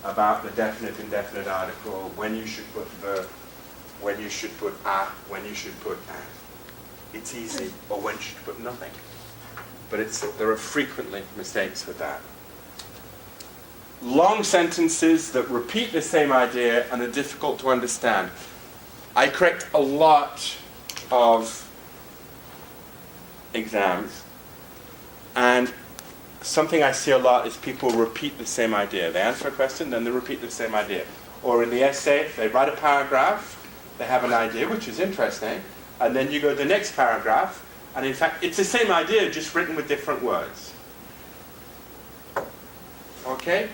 about the definite indefinite article, when you should put the, when you should put a, when you should put an. It's easy, or when you should put nothing. But there are frequently mistakes with that. Long sentences that repeat the same idea and are difficult to understand. I correct a lot of exams, and something I see a lot is people repeat the same idea. They answer a question, then they repeat the same idea. Or in the essay, they write a paragraph, they have an idea, which is interesting, and then you go to the next paragraph, And in fact, it's the same idea, just written with different words. Okay?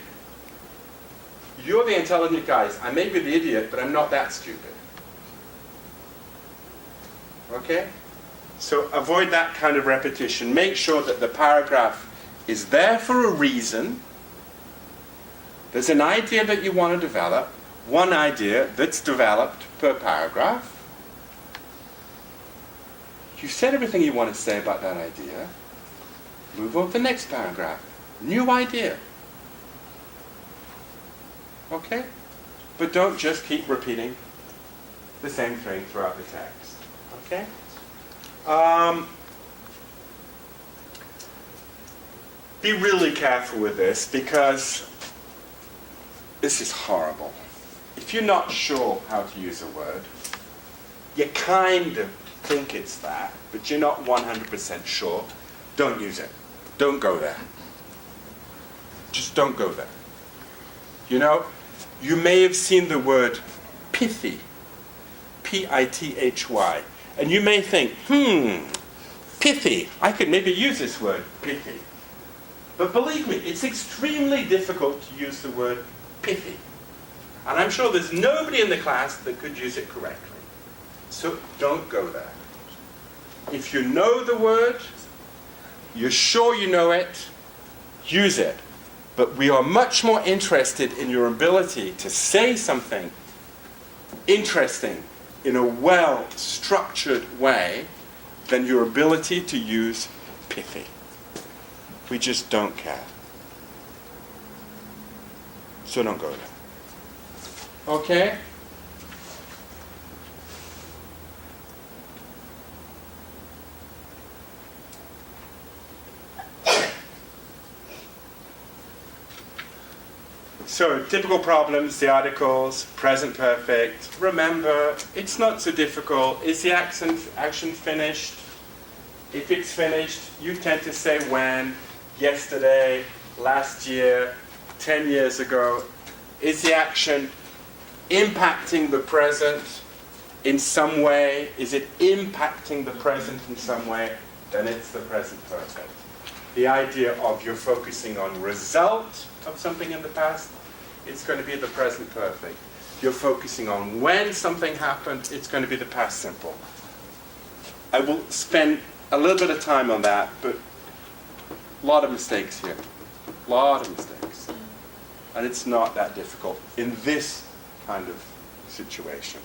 You're the intelligent guys. I may be the idiot, but I'm not that stupid. Okay? So avoid that kind of repetition. Make sure that the paragraph is there for a reason. There's an idea that you want to develop, one idea that's developed per paragraph. You've said everything you want to say about that idea. Move on to the next paragraph. New idea. Okay? But don't just keep repeating the same thing throughout the text. Okay? Be really careful with this, because this is horrible. If you're not sure how to use a word, you kind of think it's that, but you're not 100% sure, don't use it. Don't go there. Just don't go there. You know, you may have seen the word pithy, P-I-T-H-Y, and you may think, pithy, I could maybe use this word, pithy. But believe me, it's extremely difficult to use the word pithy. And I'm sure there's nobody in the class that could use it correctly. So don't go there. If you know the word, you're sure you know it, use it. But we are much more interested in your ability to say something interesting in a well-structured way than your ability to use pithy. We just don't care. So don't go there. Okay? So, typical problems, the articles, present perfect. Remember, it's not so difficult. Is the action finished? If it's finished, you tend to say when, yesterday, last year, 10 years ago. Is the action impacting the present in some way? Is it impacting the present in some way? Then it's the present perfect. The idea of you're focusing on result of something in the past, it's going to be the present perfect. You're focusing on when something happened, it's going to be the past simple. I will spend a little bit of time on that, but a lot of mistakes here. A lot of mistakes. And it's not that difficult in this kind of situation.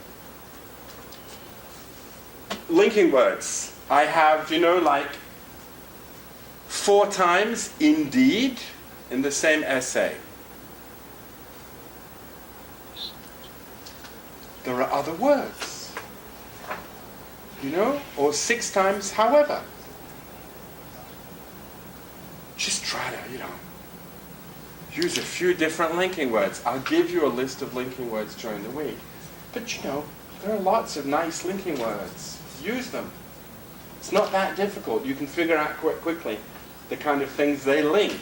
Linking words. I have, like 4 times indeed in the same essay. There are other words. Or 6 times however. Just try to, use a few different linking words. I'll give you a list of linking words during the week. But there are lots of nice linking words. Use them. It's not that difficult. You can figure out quite quickly the kind of things they link.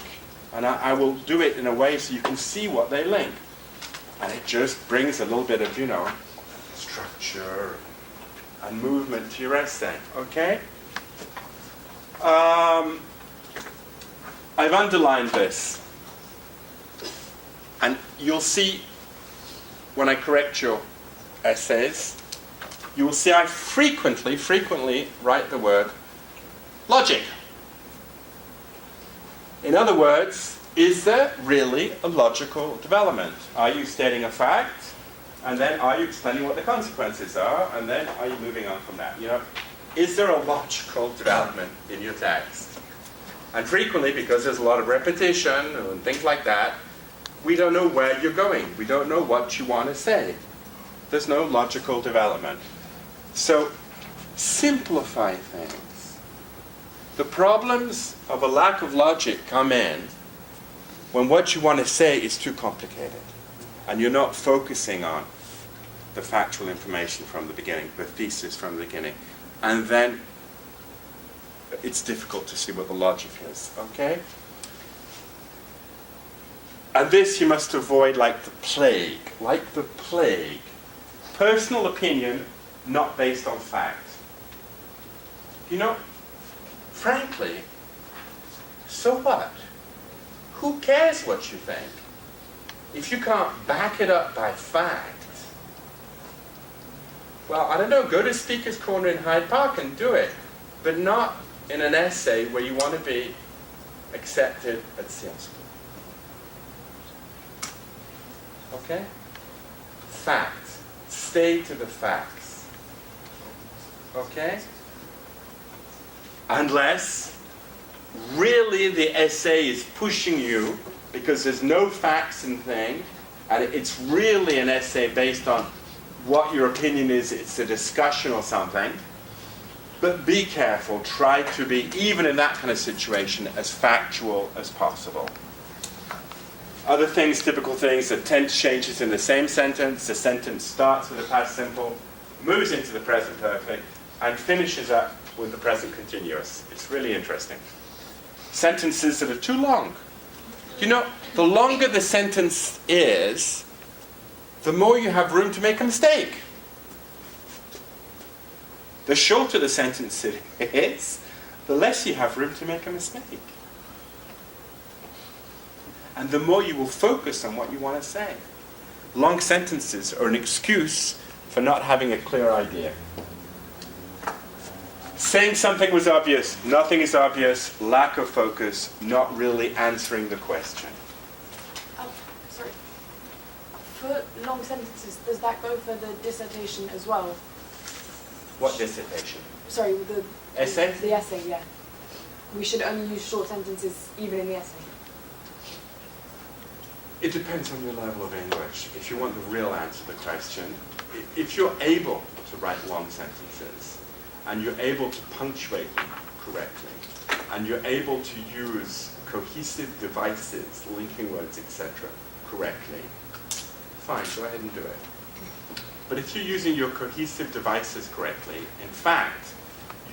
And I will do it in a way so you can see what they link. And it just brings a little bit of, structure and movement to your essay. Okay? I've underlined this. And you'll see, when I correct your essays, you will see I frequently write the word logic. In other words, is there really a logical development? Are you stating a fact? And then are you explaining what the consequences are? And then are you moving on from that? Is there a logical development in your text? And frequently, because there's a lot of repetition and things like that, we don't know where you're going. We don't know what you want to say. There's no logical development. So, simplify things. The problems of a lack of logic come in when what you want to say is too complicated. And you're not focusing on the factual information from the beginning, the thesis from the beginning. And then it's difficult to see what the logic is. Okay? And this you must avoid like the plague. Like the plague. Personal opinion not based on fact. frankly, so what? Who cares what you think? If you can't back it up by fact, well, I don't know, go to Speaker's Corner in Hyde Park and do it, but not in an essay where you want to be accepted at sales school. Okay? Facts. Stay to the facts. Okay? Unless really the essay is pushing you because there's no facts and thing, and it's really an essay based on what your opinion is, it's a discussion or something. But be careful, try to be, even in that kind of situation, as factual as possible. Other things, typical things, the tense changes in the same sentence. The sentence starts with the past simple, moves into the present perfect, and finishes up with the present continuous. It's really interesting. Sentences that are too long. You know, the longer the sentence is, the more you have room to make a mistake. The shorter the sentence is, the less you have room to make a mistake. And the more you will focus on what you want to say. Long sentences are an excuse for not having a clear idea. Saying something was obvious, nothing is obvious, lack of focus, not really answering the question. Sorry. For long sentences, does that go for the dissertation as well? What dissertation? Sorry, the Essay? The essay, yeah. We should only use short sentences even in the essay. It depends on your level of English. If you want the real answer to the question, if you're able to write long sentences, and you're able to punctuate them correctly, and you're able to use cohesive devices, linking words, etc., correctly, fine, go ahead and do it. But if you're using your cohesive devices correctly, in fact,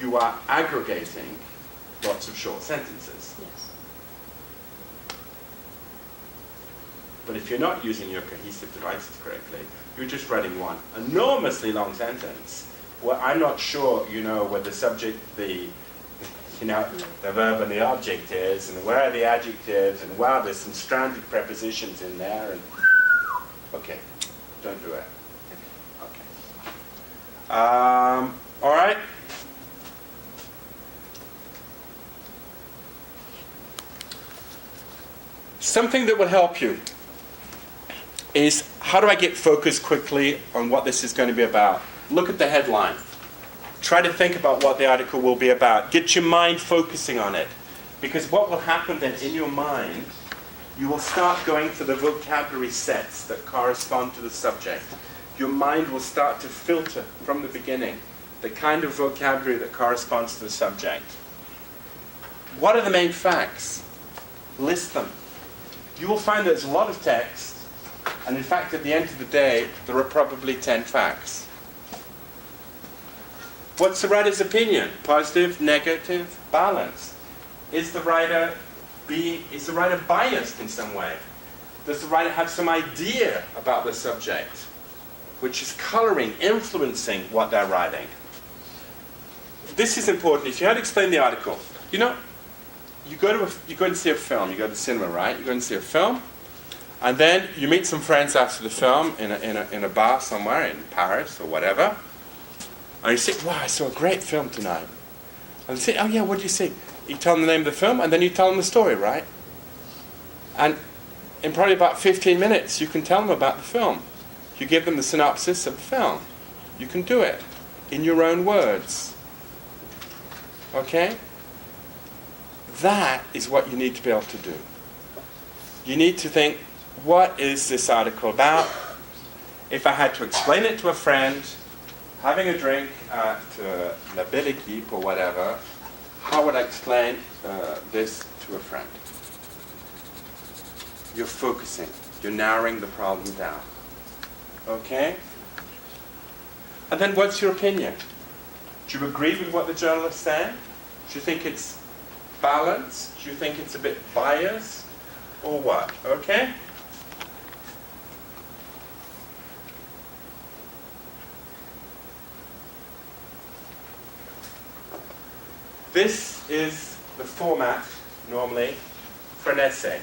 you are aggregating lots of short sentences. Yes. But if you're not using your cohesive devices correctly, you're just writing one enormously long sentence where I'm not sure, you know, where the subject, the verb and the object is, and where are the adjectives, and wow, there's some stranded prepositions in there, and okay, don't do it. Okay. All right. Something that will help you is, how do I get focused quickly on what this is going to be about? Look at the headline. Try to think about what the article will be about. Get your mind focusing on it. Because what will happen then in your mind, you will start going for the vocabulary sets that correspond to the subject. Your mind will start to filter from the beginning the kind of vocabulary that corresponds to the subject. What are the main facts? List them. You will find there's a lot of text, and in fact, at the end of the day, there are probably 10 facts. What's the writer's opinion? Positive, negative, balanced. Is the writer biased in some way? Does the writer have some idea about the subject, which is coloring, influencing what they're writing? This is important. If you had to explain the article, you know, you go and see a film. You go to the cinema, right? You go and see a film, and then you meet some friends after the film in a bar somewhere in Paris or whatever. And you say, wow, I saw a great film tonight. And they say, oh yeah, what did you see? You tell them the name of the film, and then you tell them the story, right? And in probably about 15 minutes, you can tell them about the film. You give them the synopsis of the film. You can do it in your own words. Okay? That is what you need to be able to do. You need to think, what is this article about? If I had to explain it to a friend, having a drink at La Belle Équipe or whatever, how would I explain this to a friend? You're focusing. You're narrowing the problem down. Okay? And then what's your opinion? Do you agree with what the journalist said? Do you think it's balanced? Do you think it's a bit biased? Or what? Okay? This is the format, normally, for an essay.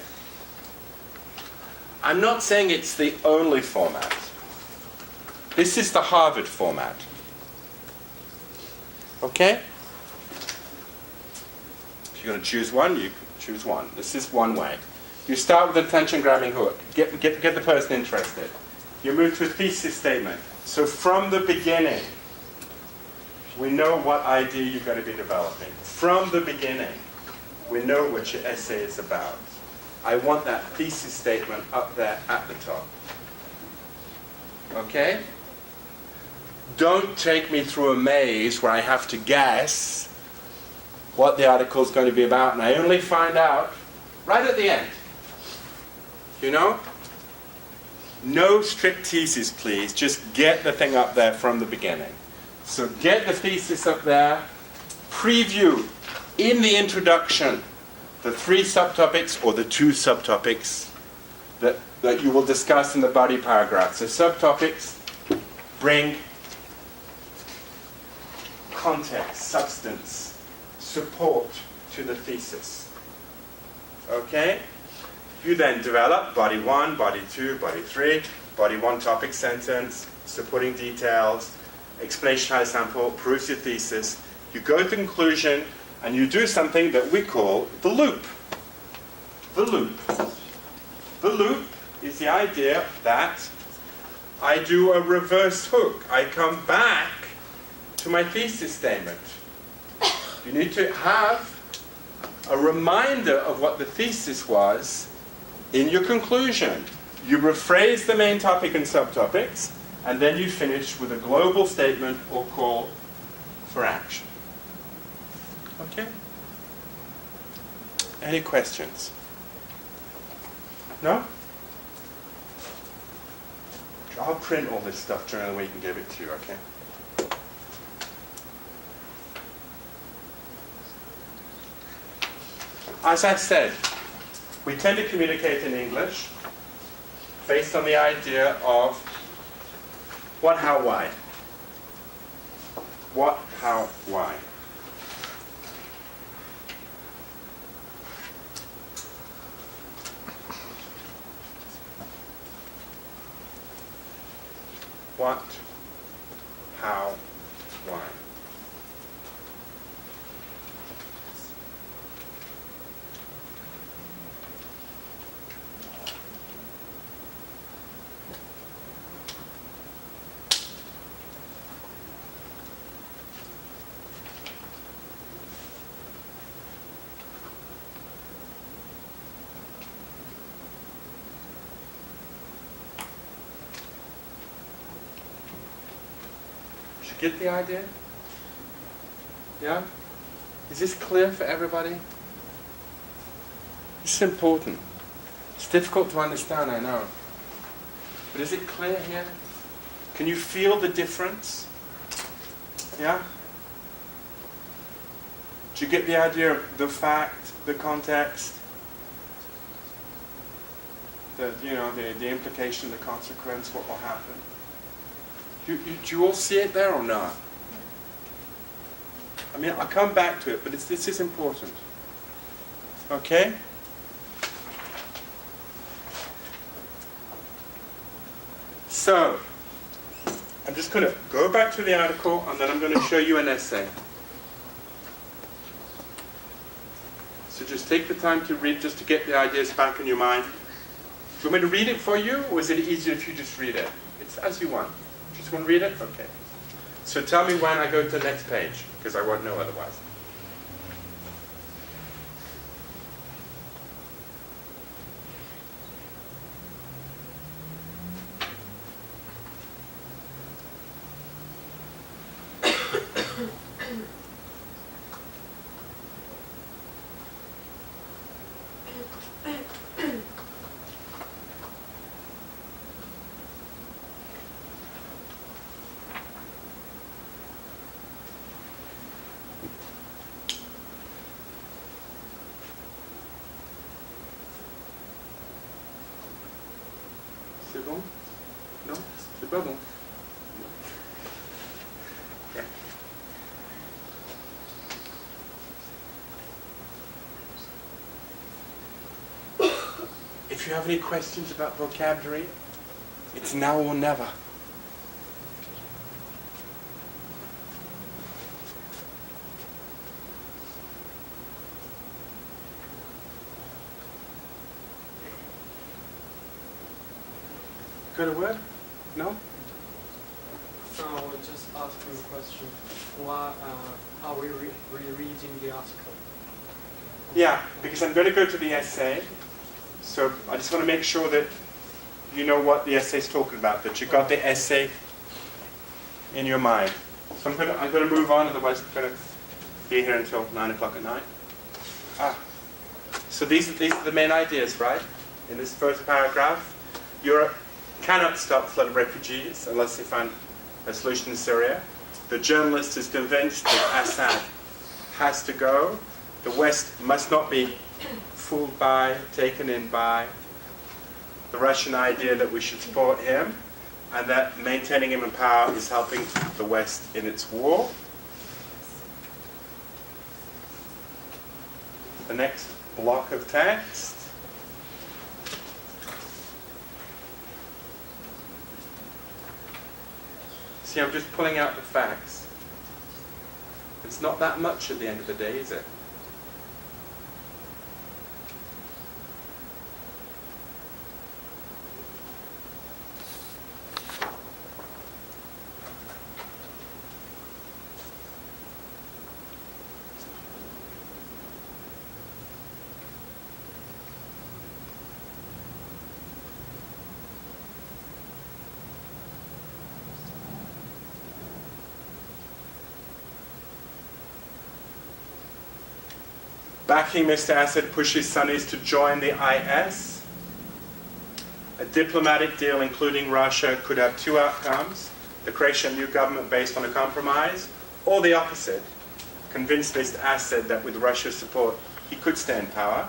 I'm not saying it's the only format. This is the Harvard format. Okay? If you're going to choose one, you choose one. This is one way. You start with a attention-grabbing hook. Get the person interested. You move to a thesis statement. So from the beginning, we know what idea you're going to be developing. From the beginning, we know what your essay is about. I want that thesis statement up there at the top. Okay? Don't take me through a maze where I have to guess what the article is going to be about, and I only find out right at the end. You know? No strict teases, please. Just get the thing up there from the beginning. So get the thesis up there. Preview in the introduction the 3 subtopics or the 2 subtopics that you will discuss in the body paragraph. So subtopics bring context, substance, support to the thesis. Okay? You then develop body 1, body 2, body 3, body 1 topic sentence, supporting details, explanation how to sample, proofs your thesis. You go to the conclusion and you do something that we call the loop. The loop. The loop is the idea that I do a reverse hook. I come back to my thesis statement. You need to have a reminder of what the thesis was in your conclusion. You rephrase the main topic and subtopics, and then you finish with a global statement or call for action. Okay? Any questions? No? I'll print all this stuff during the week and give it to you, okay? As I said, we tend to communicate in English based on the idea of what, how, why. What, how, why. What, how, why. Get the idea? Yeah? Is this clear for everybody? It's important. It's difficult to understand, I know. But is it clear here? Can you feel the difference? Yeah? Do you get the idea of the fact, the context, the implication, the consequence, what will happen? Do you all see it there or not? I mean, I'll come back to it, but this is important. Okay? So, I'm just going to go back to the article, and then I'm going to show you an essay. So just take the time to read, just to get the ideas back in your mind. Do you want me to read it for you, or is it easier if you just read it? It's as you want. Just want to read it? Okay. So tell me when I go to the next page, because I won't know otherwise. C'est bon? Non? C'est pas bon. Yeah. you have any questions about vocabulary, it's now or never. Got a word? No? No, I was just asking a question. Why are we rereading the article? Yeah, because I'm going to go to the essay. So I just want to make sure that you know what the essay is talking about, that you got the essay in your mind. So I'm going to move on, otherwise I'm going to be here until 9 o'clock at night. So these are the main ideas, right? In this first paragraph, Europe cannot stop flood of refugees unless they find a solution in Syria. The journalist is convinced that Assad has to go. The West must not be fooled by, taken in by the Russian idea that we should support him, and that maintaining him in power is helping the West in its war. The next block of text. See, I'm just pulling out the facts. It's not that much at the end of the day, is it? Backing Mr. Assad pushes Sunnis to join the IS. A diplomatic deal including Russia could have two outcomes: the creation of a new government based on a compromise, or the opposite, convince Mr. Assad that with Russia's support he could stay in power.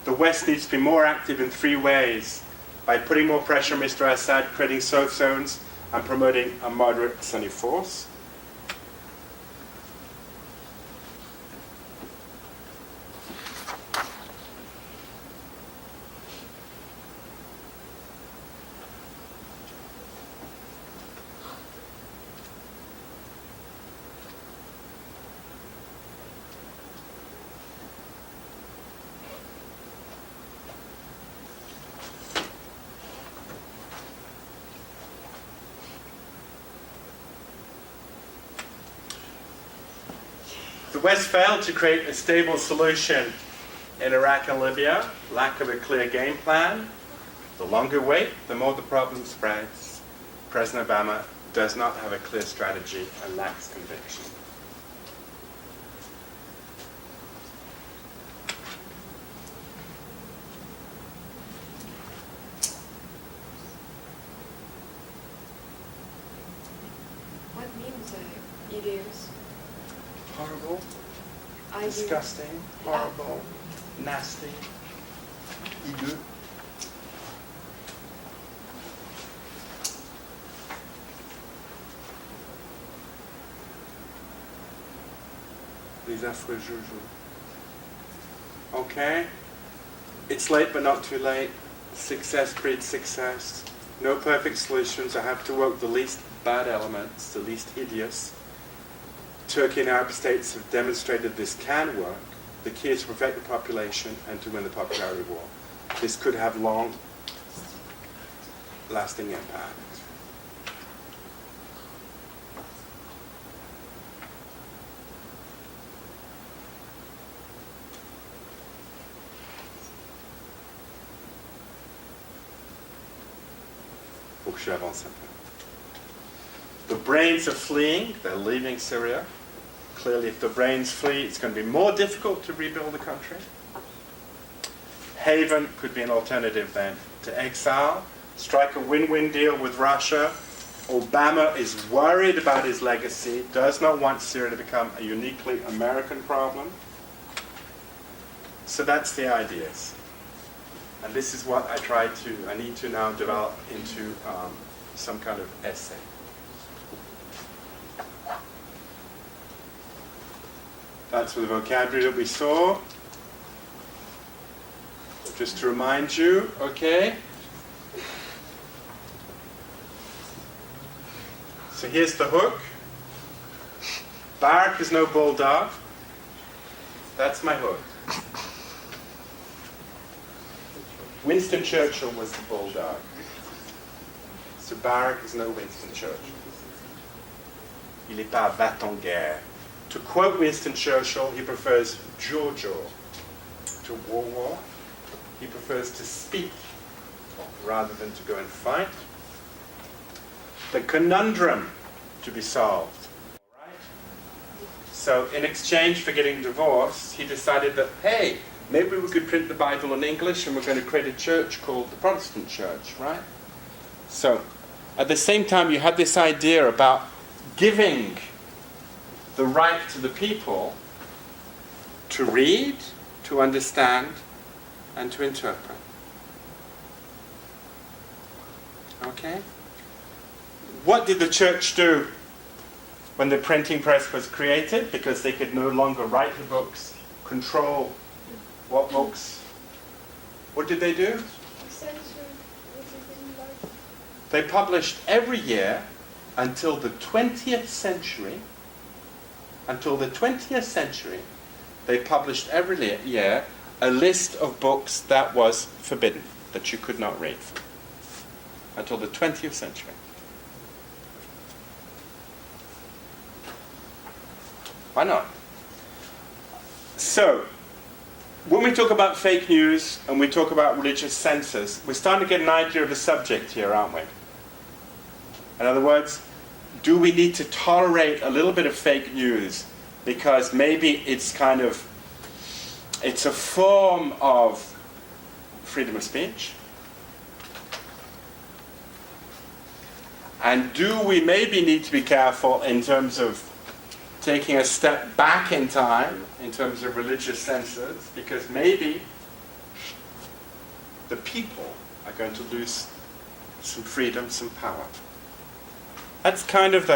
The West needs to be more active in three ways: by putting more pressure on Mr. Assad, creating safe zones, and promoting a moderate Sunni force. The West failed to create a stable solution in Iraq and Libya, lack of a clear game plan. The longer wait, the more the problem spreads. President Obama does not have a clear strategy and lacks conviction. What means idioms? Horrible, Ideas. disgusting, horrible, nasty, hideux. Les affreux joujou. Okay. It's late but not too late. Success breeds success. No perfect solutions. I have to work the least bad elements, the least hideous. Turkey and Arab states have demonstrated this can work. The key is to protect the population and to win the popularity war. This could have long-lasting impact. Faut que j'avance un peu. The brains are fleeing, they're leaving Syria. Clearly, if the brains flee, it's going to be more difficult to rebuild the country. Haven could be an alternative then to exile, strike a win-win deal with Russia. Obama is worried about his legacy, does not want Syria to become a uniquely American problem. So that's the ideas. And this is what I need to now develop into some kind of essay. That's the vocabulary that we saw. just to remind you, okay? So here's the hook. Barak is no bulldog. That's my hook. Winston Churchill was the bulldog. So Barak is no Winston Churchill. Il n'est pas va-t-en-guerre. To quote Winston Churchill, he prefers Jojo to war. He prefers to speak rather than to go and fight. The conundrum to be solved. All right? So in exchange for getting divorced, he decided that, hey, maybe we could print the Bible in English and we're going to create a church called the Protestant Church, right? So at the same time, you had this idea about giving the right to the people to read, to understand, and to interpret. Okay? What did the church do when the printing press was created? Because they could no longer write the books, control what books. What did they do? They published every year until the 20th century. Until the 20th century, they published every year a list of books that was forbidden, that you could not read. Until the 20th century. Why not? So, when we talk about fake news and we talk about religious censors, we're starting to get an idea of the subject here, aren't we? In other words, do we need to tolerate a little bit of fake news because maybe it's a form of freedom of speech? And do we maybe need to be careful in terms of taking a step back in time in terms of religious censors, because maybe the people are going to lose some freedom, some power. That's kind of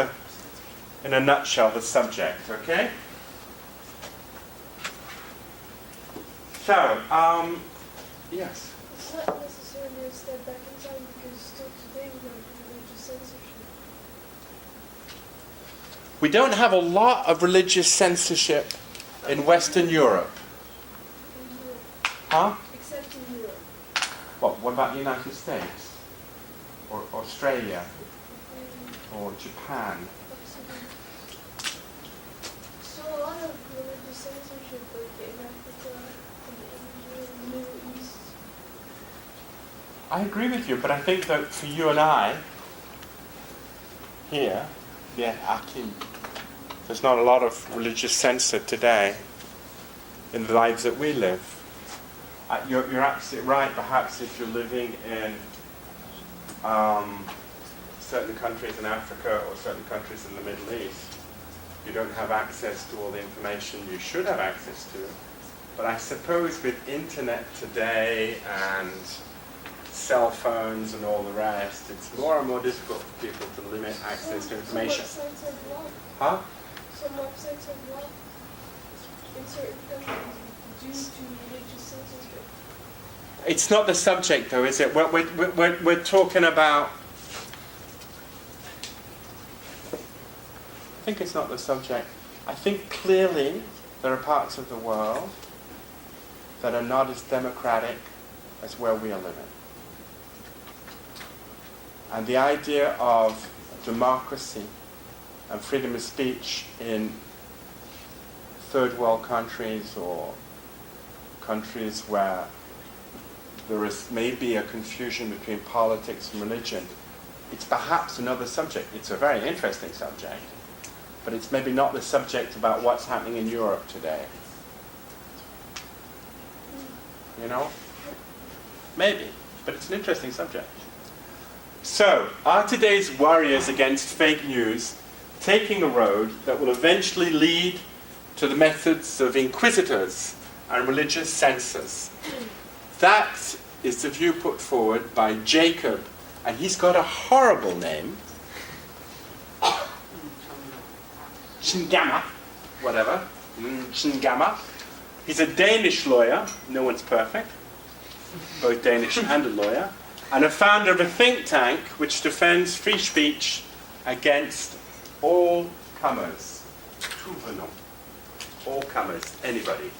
in a nutshell, the subject, okay? So, yes? It's not necessarily a step back in time because still today we have religious censorship. We don't have a lot of religious censorship in Western Europe. In Europe. Huh? Except in Europe. What about the United States? Or Australia? Or Japan? Absolutely. So a lot of religious censorship like in Africa, in Asia, in the Middle East. I agree with you, but I think that for you and I, here, Akim, there's not a lot of religious censor today in the lives that we live. You're absolutely right. Perhaps if you're living in certain countries in Africa or certain countries in the Middle East, you don't have access to all the information you should have access to. But I suppose with internet today and cell phones and all the rest, it's more and more difficult for people to limit access to information. Some websites are blocked. Huh? Some websites are blocked in certain countries due to religious censorship. It's not the subject, though, is it? We're talking about... I think it's not the subject. I think clearly there are parts of the world that are not as democratic as where we are living. And the idea of democracy and freedom of speech in third world countries or countries where there is maybe a confusion between politics and religion, it's perhaps another subject. It's a very interesting subject, but it's maybe not the subject about what's happening in Europe today. You know? Maybe, but it's an interesting subject. So, are today's warriors against fake news taking a road that will eventually lead to the methods of inquisitors and religious censors? That is the view put forward by Jacob, and he's got a horrible name. Shingama, whatever. Shingama. He's a Danish lawyer. No one's perfect. both Danish and a lawyer, and a founder of a think tank which defends free speech against all comers. Tout venant. All comers, anybody.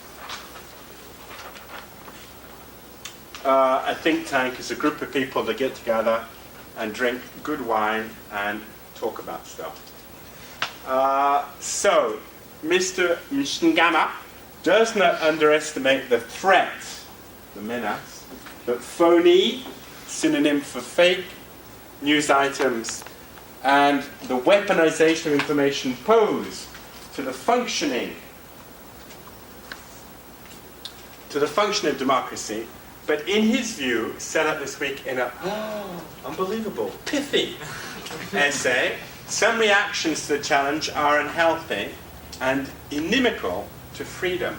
A think tank is a group of people that get together and drink good wine and talk about stuff. So, Mr. Mishngama does not underestimate the threat, the menace, that phony, synonym for fake, news items and the weaponization of information pose to the functioning of democracy, but in his view, set up this week in a unbelievable, pithy essay, some reactions to the challenge are unhealthy and inimical to freedom.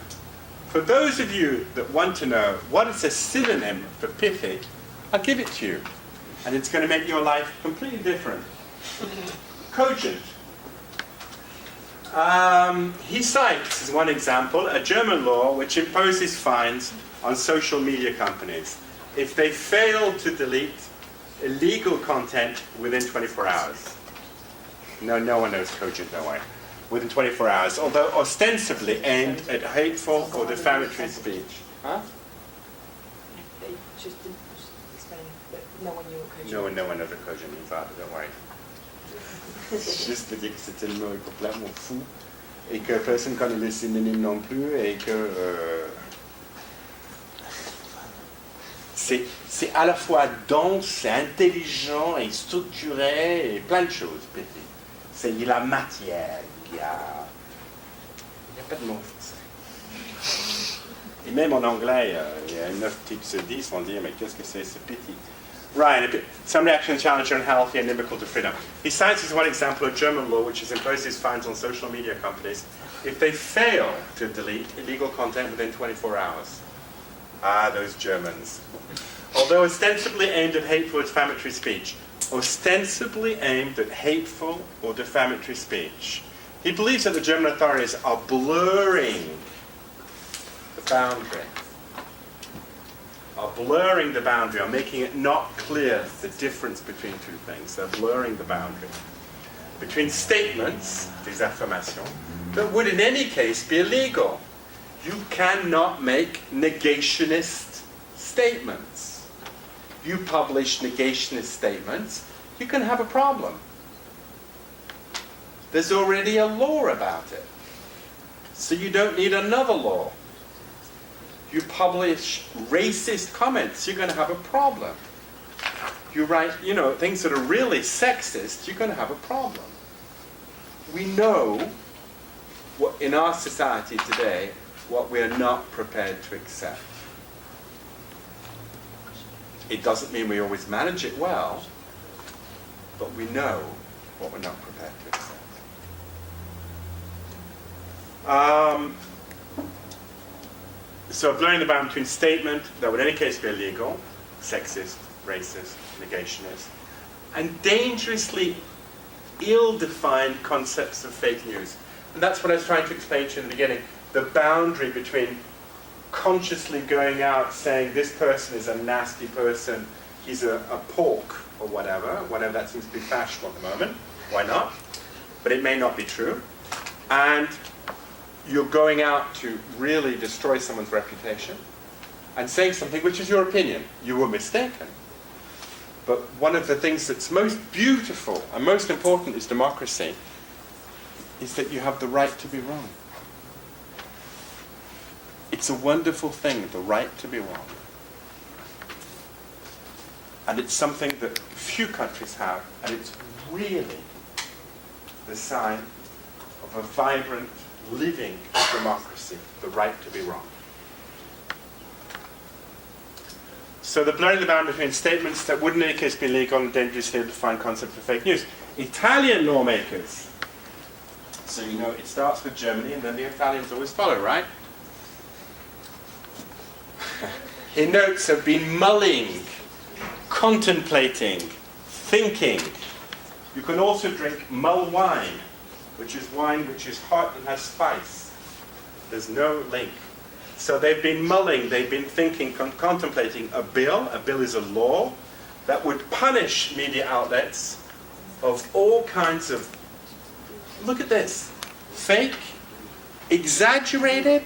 For those of you that want to know what is a synonym for pithy, I'll give it to you. And it's going to make your life completely different. Cogent. He cites, as one example, a German law which imposes fines on social media companies if they fail to delete illegal content within 24 hours. No one knows cogent, don't worry. Within 24 hours, although ostensibly aimed at hateful or defamatory speech. Huh? They just didn't explain that no one knew what cogent. No one knows what cogent means either, don't worry. Juste dire que c'est tellement complètement fou et que personne ne connaît les synonymes non plus et que c'est à la fois dense, c'est intelligent et structuré et plein de choses. Il y a la matière, il y a pas de mots français. Et même en anglais, il y a 9 types sur 10 vont dire mais qu'est-ce que c'est ce petit? Right, some reaction challenge are unhealthy and inimical to freedom. He cites as one example a German law which imposes fines on social media companies if they fail to delete illegal content within 24 hours. Ah, those Germans. Although ostensibly aimed at hateful or defamatory speech. Ostensibly aimed at hateful or defamatory speech. He believes that the German authorities are blurring the boundary. Are making it not clear the difference between two things. They're blurring the boundary between statements, des affirmations, that would in any case be illegal. You cannot make negationist statements. You publish negationist statements, you can have a problem. There's already a law about it. So you don't need another law. You publish racist comments, you're going to have a problem. You write, things that are really sexist, you're going to have a problem. We know what in our society today, what we're not prepared to accept. It doesn't mean we always manage it well, but we know what we're not prepared to accept. So blurring the boundary between statement that would in any case be illegal, sexist, racist, negationist, and dangerously ill-defined concepts of fake news. And that's what I was trying to explain to you in the beginning. The boundary between consciously going out saying this person is a nasty person, he's a pork, or whatever that seems to be fashionable at the moment. Why not? But it may not be true. And you're going out to really destroy someone's reputation and saying something which is your opinion. You were mistaken. But one of the things that's most beautiful and most important is democracy, is that you have the right to be wrong. It's a wonderful thing, the right to be wrong. And it's something that few countries have, and it's really the sign of a vibrant, living democracy, the right to be wrong. So the blurring the boundary between statements that would in any case be legal and dangerously defined concept of fake news. Italian lawmakers. So it starts with Germany and then the Italians always follow, right? He notes have been mulling, contemplating, thinking. You can also drink mull wine, which is wine which is hot and has spice. There's no link. So they've been mulling, they've been thinking, contemplating a bill. A bill is a law that would punish media outlets of all kinds of, look at this, fake, exaggerated.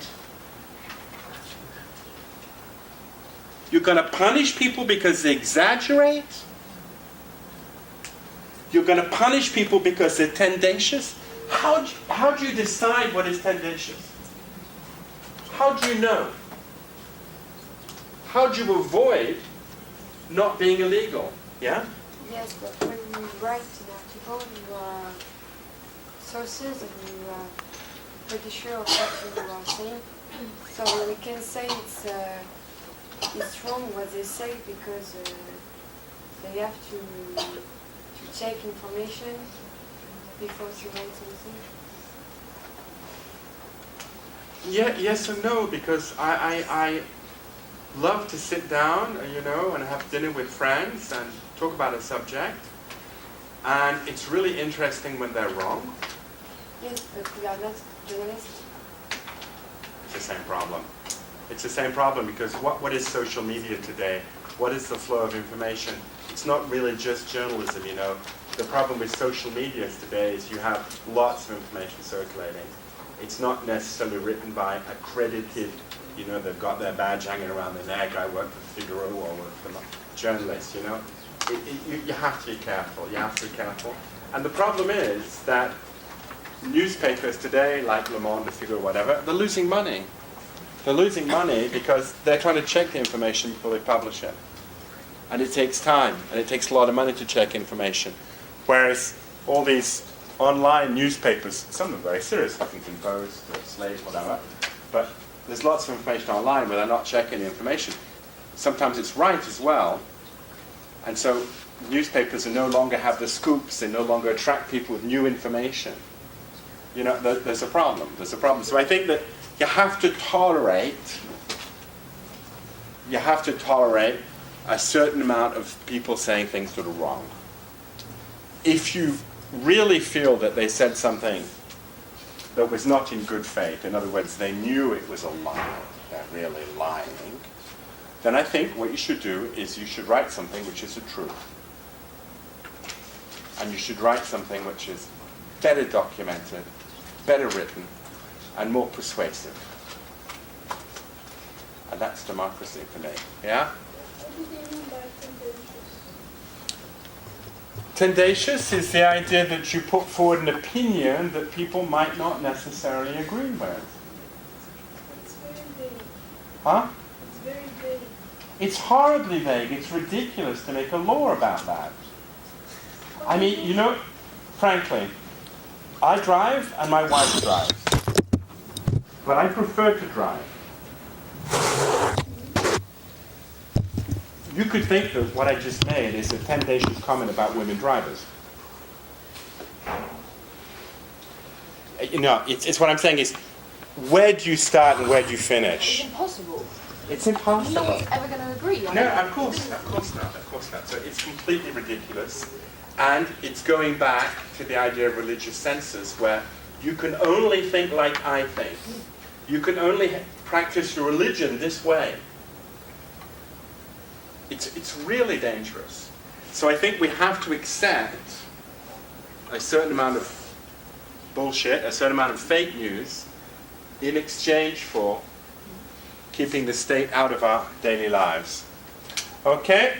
You're going to punish people because they exaggerate? You're going to punish people because they're tendacious? How do you decide what is tendacious? How do you know? How do you avoid not being illegal? Yeah? Yes, but when you write an article, you are sources and you are pretty sure of what you are saying. So we can say it's wrong what they say because they have to check information before to write something. Yeah, yes and no, because I love to sit down, and have dinner with friends and talk about a subject. And it's really interesting when they're wrong. Yes, but we are not journalists. It's the same problem. It's the same problem because what is social media today? What is the flow of information? It's not really just journalism, The problem with social media today is you have lots of information circulating. It's not necessarily written by accredited, they've got their badge hanging around their neck. I work for Figaro or work for journalists, You have to be careful. You have to be careful. And the problem is that newspapers today, like Le Monde, Le Figaro, whatever, they're losing money. They're losing money because they're trying to check the information before they publish it. And it takes time, and it takes a lot of money to check information. Whereas all these online newspapers, some of them are very serious, Huffington Post, or Slate, whatever, but there's lots of information online where they're not checking the information. Sometimes it's right as well, and so newspapers no longer have the scoops, they no longer attract people with new information. There's a problem. So I think that you have to tolerate a certain amount of people saying things that are wrong. If you really feel that they said something that was not in good faith, in other words, they knew it was a lie, they're really lying, then I think what you should do is you should write something which is the truth. And you should write something which is better documented, better written, and more persuasive. And that's democracy for me. Yeah? What do they mean by tendacious? Tendacious is the idea that you put forward an opinion that people might not necessarily agree with. It's very vague. Huh? It's very vague. It's horribly vague. It's ridiculous to make a law about that. I mean, frankly, I drive and my wife drives. But I prefer to drive. You could think that what I just made is a tendacious comment about women drivers. It's what I'm saying is, where do you start and where do you finish? It's impossible. It's impossible. No one's ever going to agree on No, it. of course not. So it's completely ridiculous. And it's going back to the idea of religious census, where you can only think like I think. You can only practice your religion this way. It's really dangerous. So I think we have to accept a certain amount of bullshit, a certain amount of fake news, in exchange for keeping the state out of our daily lives. Okay?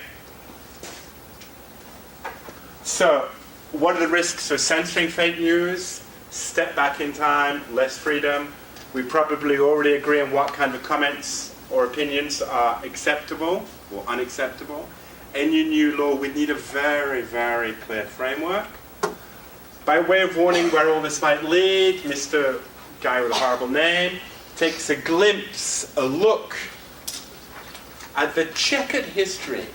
So, what are the risks of censoring fake news? Step back in time, less freedom. We probably already agree on what kind of comments or opinions are acceptable or unacceptable. Any new law, we need a very, very clear framework. By way of warning where all this might lead, Mr. Guy with a horrible name takes a glimpse, a look at the checkered history.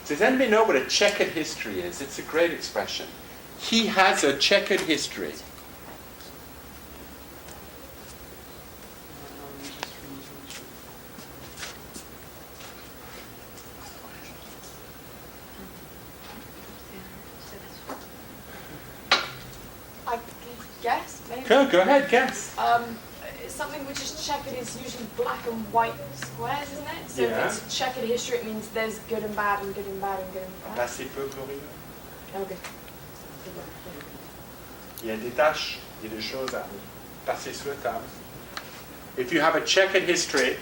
Does anybody know what a checkered history is? It's a great expression. He has a checkered history. I guess, maybe. Go ahead, guess. something which is checkered is usually black and white squares, isn't it? So Yeah. if it's checkered history, it means there's good and bad and good and bad and good and bad. Passé peu glorieux. Okay. Il y a des tâches, il y a des choses à passer sur la table. If you have a checkered history,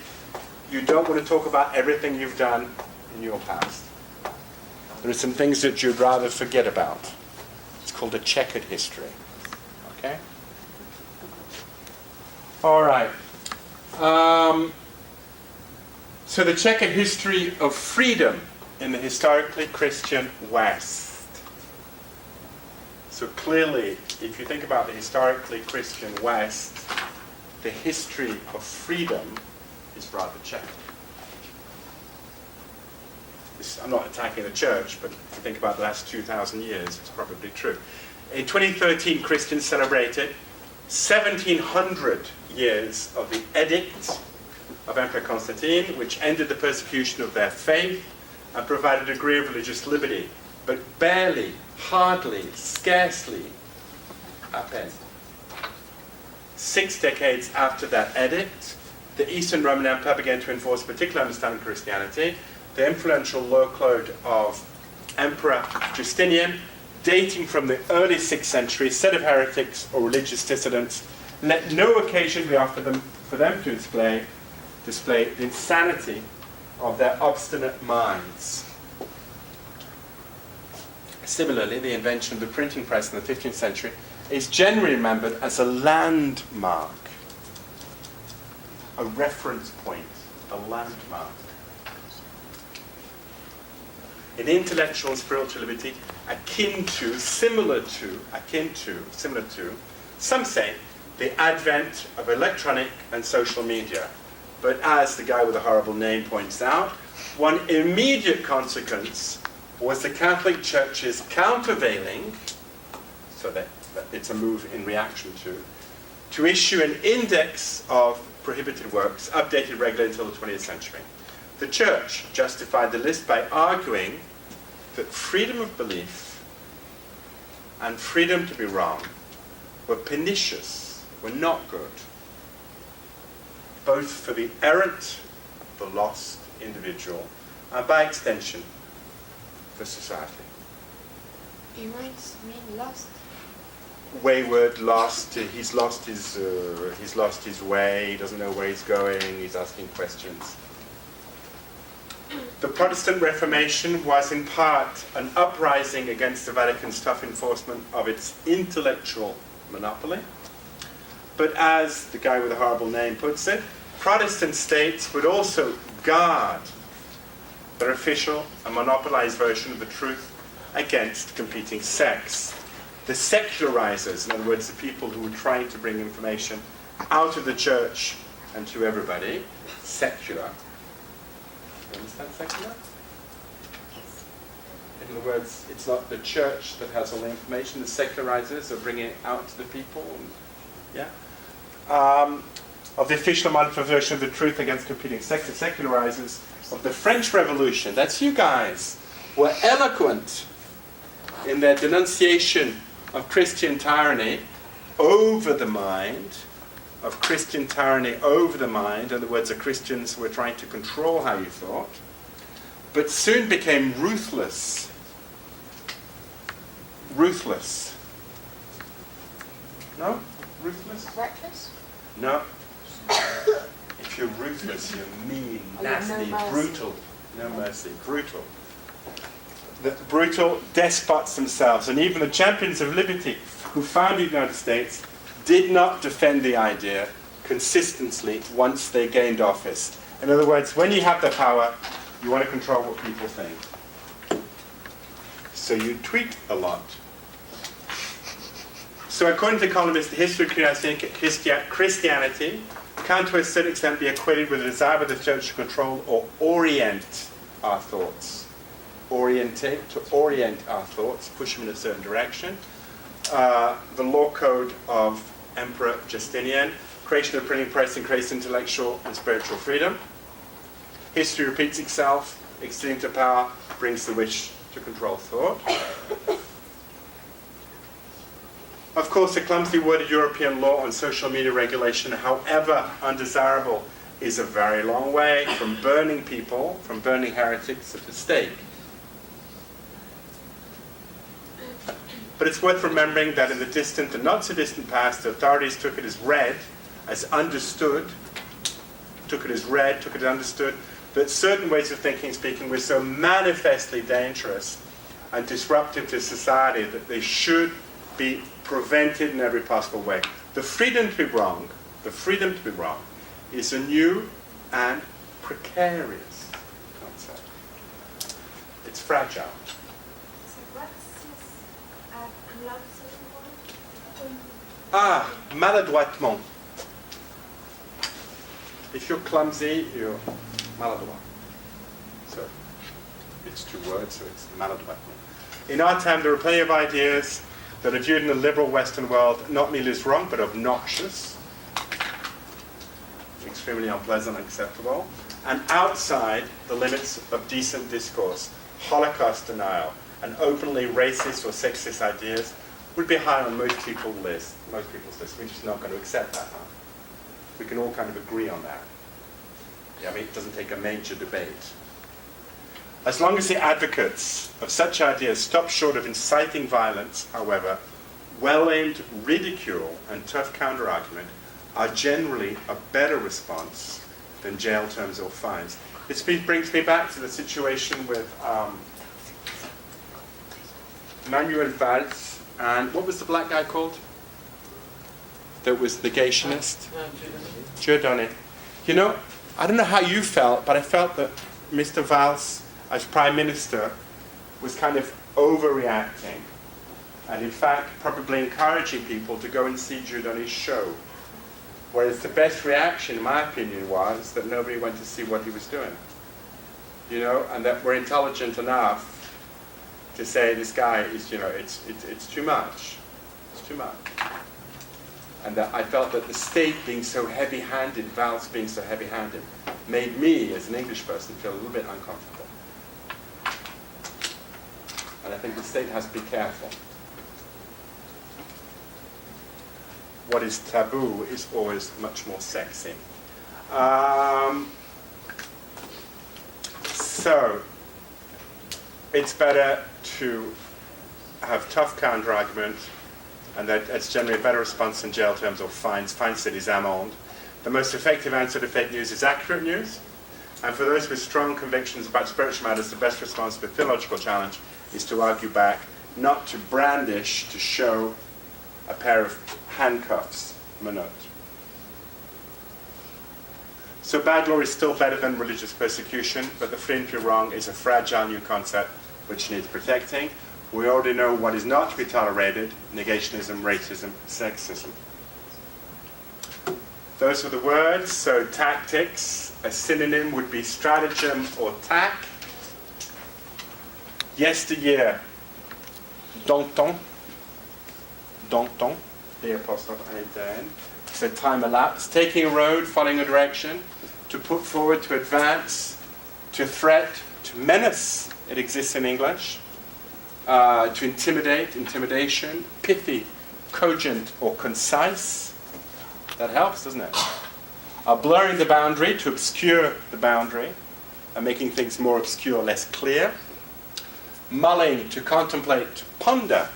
you don't want to talk about everything you've done in your past. There are some things that you'd rather forget about. It's called a checkered history. Okay? All right. So the checkered history of freedom in the historically Christian West. So clearly, if you think about the historically Christian West, the history of freedom is rather checkered. I'm not attacking the church, but if you think about the last 2,000 years, it's probably true. In 2013, Christians celebrated 1,700 years of the Edict of Emperor Constantine, which ended the persecution of their faith and provided a degree of religious liberty, but barely, hardly, scarcely, à peine. 6 decades after that edict, the Eastern Roman Empire began to enforce a particular understanding of Christianity. The influential law code of Emperor Justinian, dating from the early 6th century, set of heretics or religious dissidents, let no occasion be offered for them to display the insanity of their obstinate minds. Similarly, the invention of the printing press in the 15th century is generally remembered as a landmark, a reference point, a landmark. In intellectual and spiritual liberty, similar to, some say, the advent of electronic and social media. But as the guy with a horrible name points out, one immediate consequence was the Catholic Church's countervailing, so that it's a move in reaction to issue an index of prohibited works, updated regularly until the 20th century. The Church justified the list by arguing that freedom of belief and freedom to be wrong were pernicious, were not good, both for the errant, the lost individual, and by extension, for society. Errant mean lost? Wayward, lost. He's lost his way. He doesn't know where he's going. He's asking questions. The Protestant Reformation was in part an uprising against the Vatican's tough enforcement of its intellectual monopoly. But as the guy with a horrible name puts it, Protestant states would also guard their official and monopolized version of the truth against competing sects. The secularizers, in other words, the people who were trying to bring information out of the church and to everybody, secular. You understand secular? In other words, it's not the church that has all the information. The secularizers are bringing it out to the people. Of the official monopolized version of the truth against competing sects, the secularizers of the French Revolution, that's you guys, were eloquent in their denunciation of Christian tyranny over the mind, in other words, the Christians were trying to control how you thought, but soon became ruthless. No? Ruthless? Reckless? No. If you're ruthless, you're mean, Oh, yeah, nasty, no mercy. brutal. No mercy, brutal. The brutal despots themselves, and even the champions of liberty who founded the United States, did not defend the idea consistently once they gained office. In other words, when you have the power, you want to control what people think. So you tweet a lot. So according to the economist, the history of Christianity can to a certain extent be equated with the desire of the church to control or orient our thoughts. To orient our thoughts, push them in a certain direction. The law code of Emperor Justinian, creation of the printing press increased intellectual and spiritual freedom. History repeats itself, extending to power brings the wish to control thought. Of Of course, the clumsily worded European law on social media regulation, however undesirable, is a very long way from burning people, from burning heretics at the stake. But it's worth remembering that in the distant and not so distant past, the authorities took it as read, as understood, took it as understood, that certain ways of thinking and speaking were so manifestly dangerous and disruptive to society that they should be prevented in every possible way. The freedom to be wrong, is a new and precarious concept. It's fragile. So what's this clumsy word? Ah, maladroitement. If you're clumsy, you're maladroit. So it's two words, so it's maladroitement. In our time, there are plenty of ideas that are viewed in the liberal Western world not merely as wrong, but obnoxious, extremely unpleasant, unacceptable, and outside the limits of decent discourse. Holocaust denial and openly racist or sexist ideas would be high on most people's list. We're just not going to accept that. Huh? We can all kind of agree on that. Yeah, I mean, it doesn't take a major debate. As long as the advocates of such ideas stop short of inciting violence, however, well-aimed ridicule and tough counter-argument are generally a better response than jail terms or fines. This brings me back to the situation with Manuel Valls and what was the black guy called? That was negationist? Giordani. You know, I don't know how you felt, but I felt that Mr. Valls, as Prime Minister, was kind of overreacting. And in fact, probably encouraging people to go and see Giordani's show. Whereas the best reaction, in my opinion, was that nobody went to see what he was doing. You know, and that we're intelligent enough to say this guy is, you know, it's too much. It's too much. And that I felt that the state being so heavy-handed, Valls being so heavy-handed, made me, as an English person, feel a little bit uncomfortable. And I think the state has to be careful. What is taboo is always much more sexy. So, it's better to have tough counter-argument, and that's generally a better response than jail terms or fines. Fines is amende. The most effective answer to fake news is accurate news. And for those with strong convictions about spiritual matters, the best response to the theological challenge is to argue back, not to brandish, to show a pair of handcuffs, Monod. So bad law is still better than religious persecution, but the freedom to be wrong is a fragile new concept which needs protecting. We already know what is not to be tolerated: negationism, racism, sexism. Those are the words. So tactics, a synonym would be stratagem or tack. Yesteryear, danton, the apostrophe and then. So time elapsed, taking a road, following a direction, to put forward, to advance, to threat, to menace, it exists in English, to intimidate, intimidation, pithy, cogent, or concise. That helps, doesn't it? Blurring the boundary, to obscure the boundary, and making things more obscure, less clear. Mulling, to contemplate, to ponder.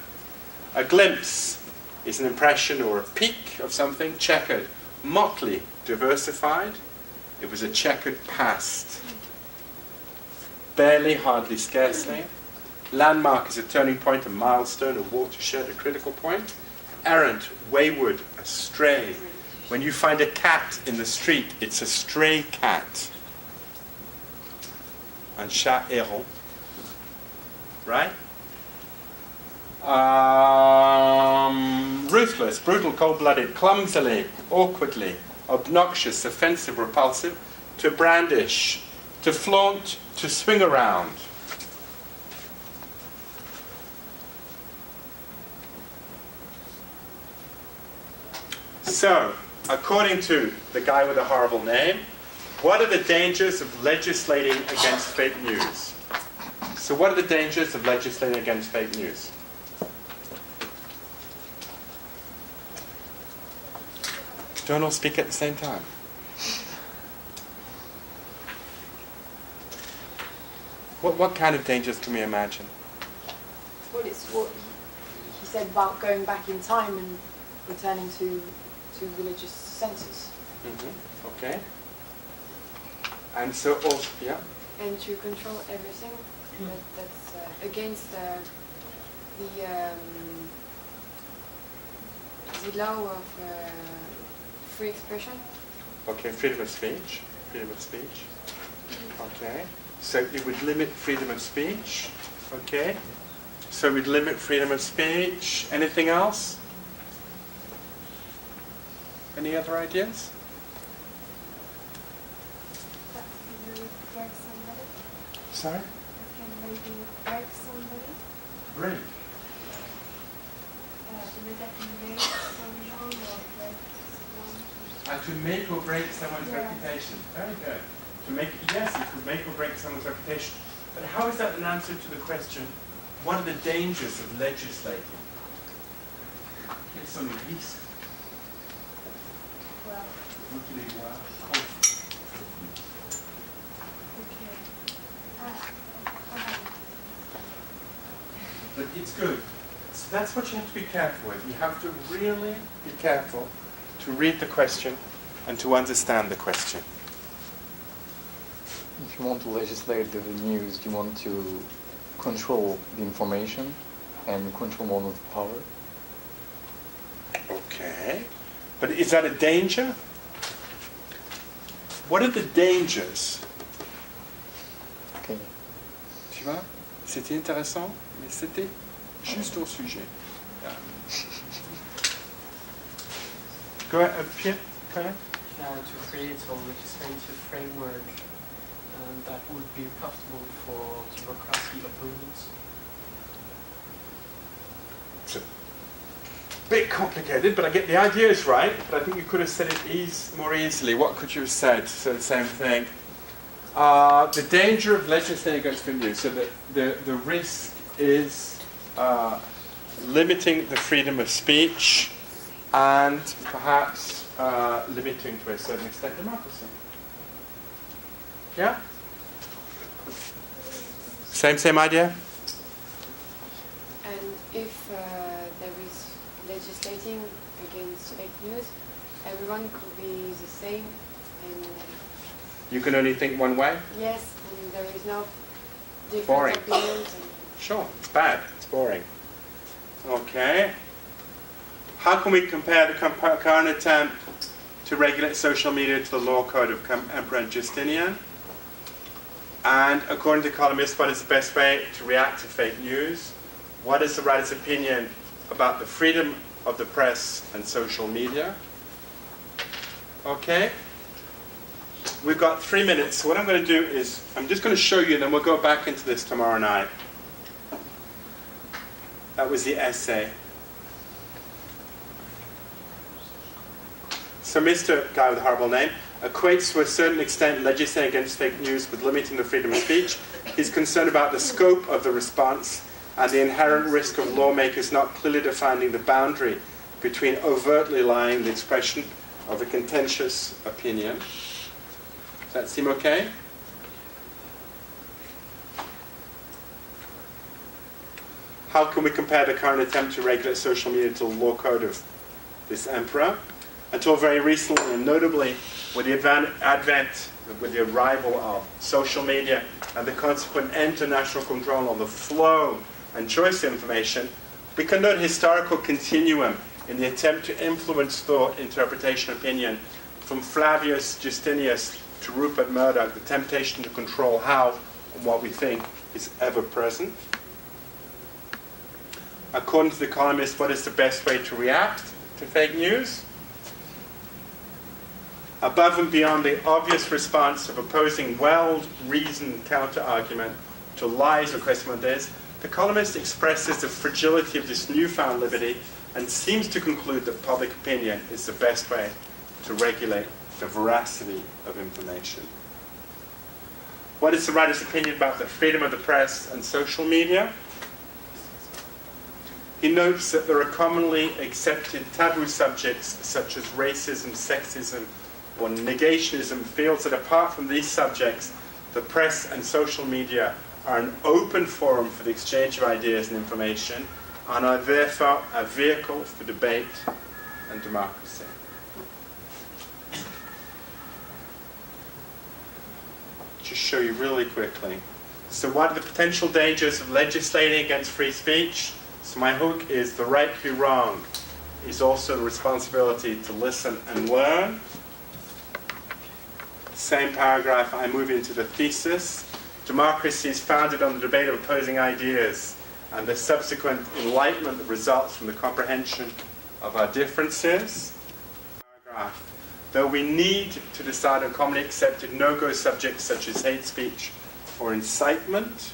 A glimpse is an impression or a peak of something. Checkered, motley, diversified. It was a checkered past. Barely, hardly, scarcely. Landmark is a turning point, a milestone, a watershed, a critical point. Errant, wayward, astray. When you find a cat in the street, it's a stray cat. Un chat errant. Right? Ruthless, brutal, cold-blooded, clumsily, awkwardly, obnoxious, offensive, repulsive, to brandish, to flaunt, to swing around. So, according to the guy with a horrible name, what are the dangers of legislating against fake news? So what are the dangers of legislating against fake news? Don't all speak at the same time. What kind of dangers can we imagine? Well, it's what he said about going back in time and returning to religious senses. Okay. And so also, yeah. And to control everything. That's against the law of free expression. Okay, freedom of speech. Freedom of speech. Okay. So it would limit freedom of speech. Okay. So we'd limit freedom of speech. Anything else? Any other ideas? That can maybe break somebody. Sorry? That can maybe break somebody. Great. That can make someone or break someone. To make or break someone's Yeah. reputation. Very good. To make, yes, it would make or break someone's reputation. But how is that an answer to the question, what are the dangers of legislating? Quels sont les risques? Well, Vous qui les voir. okay. But it's good. So that's what you have to be careful with. You have to really be careful to read the question and to understand the question. If you want to legislate the news, you want to control the information and control more of the power. Okay. But is that a danger? What are the dangers? Okay. Tu vois? C'était intéressant, mais c'était juste au sujet. Yeah. Go ahead, Pierre. Go ahead. To create a legislative framework that would be profitable for democracy opponents. It's a bit complicated, but I get the idea is right. But I think you could have said it more easily. What could you have said? So the same thing. The danger of legislating against fake news. So the risk is limiting the freedom of speech and perhaps limiting to a certain extent democracy. Yeah? Same idea? And if there is legislating against fake news, everyone could be the same. And You can only think one way? yes, and there is no different Boring. opinions. And Sure, it's bad, it's boring. Okay. How can we compare the current attempt to regulate social media to the law code of Emperor Justinian? And according to columnists, what is the best way to react to fake news? What is the writer's opinion about the freedom of the press and social media? Okay. We've got 3 minutes. So what I'm going to do is, I'm just going to show you, and then we'll go back into this tomorrow night. That was the essay. So Mr. Guy with a horrible name equates to a certain extent legislating against fake news with limiting the freedom of speech. He's concerned about the scope of the response and the inherent risk of lawmakers not clearly defining the boundary between overtly lying and the expression of a contentious opinion. Does that seem okay? How can we compare the current attempt to regulate social media to the law code of this emperor? Until very recently, and notably with the with the arrival of social media and the consequent end to national control of the flow and choice of information, we can note a historical continuum in the attempt to influence thought, interpretation, opinion, from Flavius Justinius to Rupert Murdoch, the temptation to control how and what we think is ever present. According to The Economist, what is the best way to react to fake news? Above and beyond the obvious response of opposing well-reasoned counter-argument to lies or questiones, The Economist expresses the fragility of this newfound liberty and seems to conclude that public opinion is the best way to regulate the veracity of information. What is the writer's opinion about the freedom of the press and social media? He notes that there are commonly accepted taboo subjects such as racism, sexism, or negationism, feels that apart from these subjects, the press and social media are an open forum for the exchange of ideas and information, and are therefore a vehicle for debate and democracy. Just show you really quickly. So what are the potential dangers of legislating against free speech? So my hook is the right to be wrong is also the responsibility to listen and learn. Same paragraph, I move into the thesis. Democracy is founded on the debate of opposing ideas and the subsequent enlightenment that results from the comprehension of our differences. Paragraph. Though we need to decide on commonly accepted no-go subjects such as hate speech or incitement.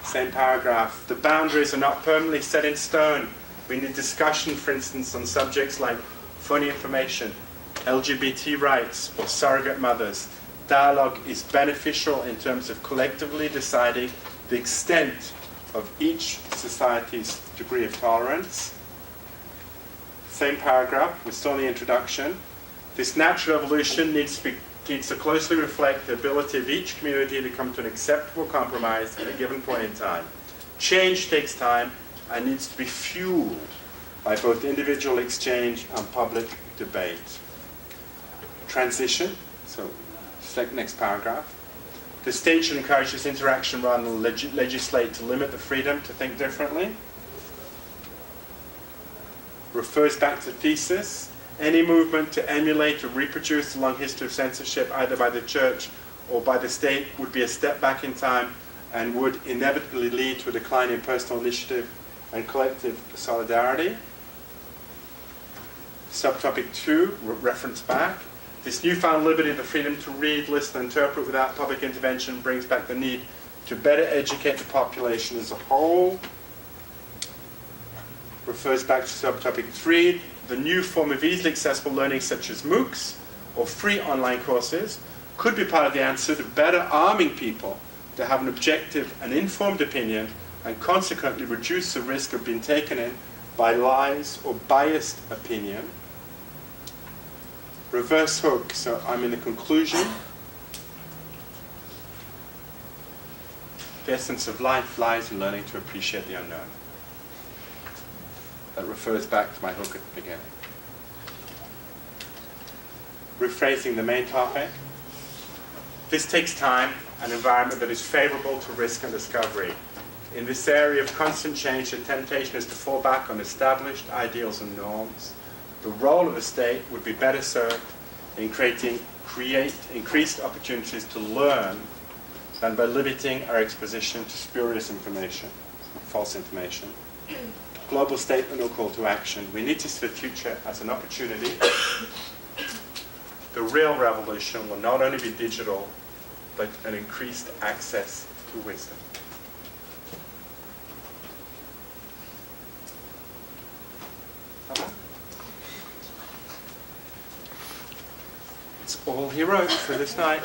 Same paragraph. The boundaries are not permanently set in stone. We need discussion, for instance, on subjects like funny information, LGBT rights, or surrogate mothers. Dialogue is beneficial in terms of collectively deciding the extent of each society's degree of tolerance. Same paragraph, we're still in the introduction. This natural evolution needs to closely reflect the ability of each community to come to an acceptable compromise at a given point in time. Change takes time and needs to be fueled by both individual exchange and public debate. Transition, so next paragraph. The state should encourage this interaction rather than legislate to limit the freedom to think differently. Refers back to thesis. Any movement to emulate or reproduce a long history of censorship either by the church or by the state would be a step back in time and would inevitably lead to a decline in personal initiative and collective solidarity. Subtopic 2, reference back. This newfound liberty of the freedom to read, listen, and interpret without public intervention brings back the need to better educate the population as a whole. Refers back to subtopic 3. The new form of easily accessible learning such as MOOCs or free online courses could be part of the answer to better arming people to have an objective and informed opinion and consequently reduce the risk of being taken in by lies or biased opinion. Reverse hook, so I'm in the conclusion. The essence of life lies in learning to appreciate the unknown. That refers back to my hook at the beginning. Rephrasing the main topic. This takes time, an environment that is favorable to risk and discovery. In this area of constant change, the temptation is to fall back on established ideals and norms. The role of the state would be better served in create increased opportunities to learn than by limiting our exposition to spurious information, false information. Global statement or call to action. We need to see the future as an opportunity. The real revolution will not only be digital, but an increased access to wisdom. It's all he wrote for this night.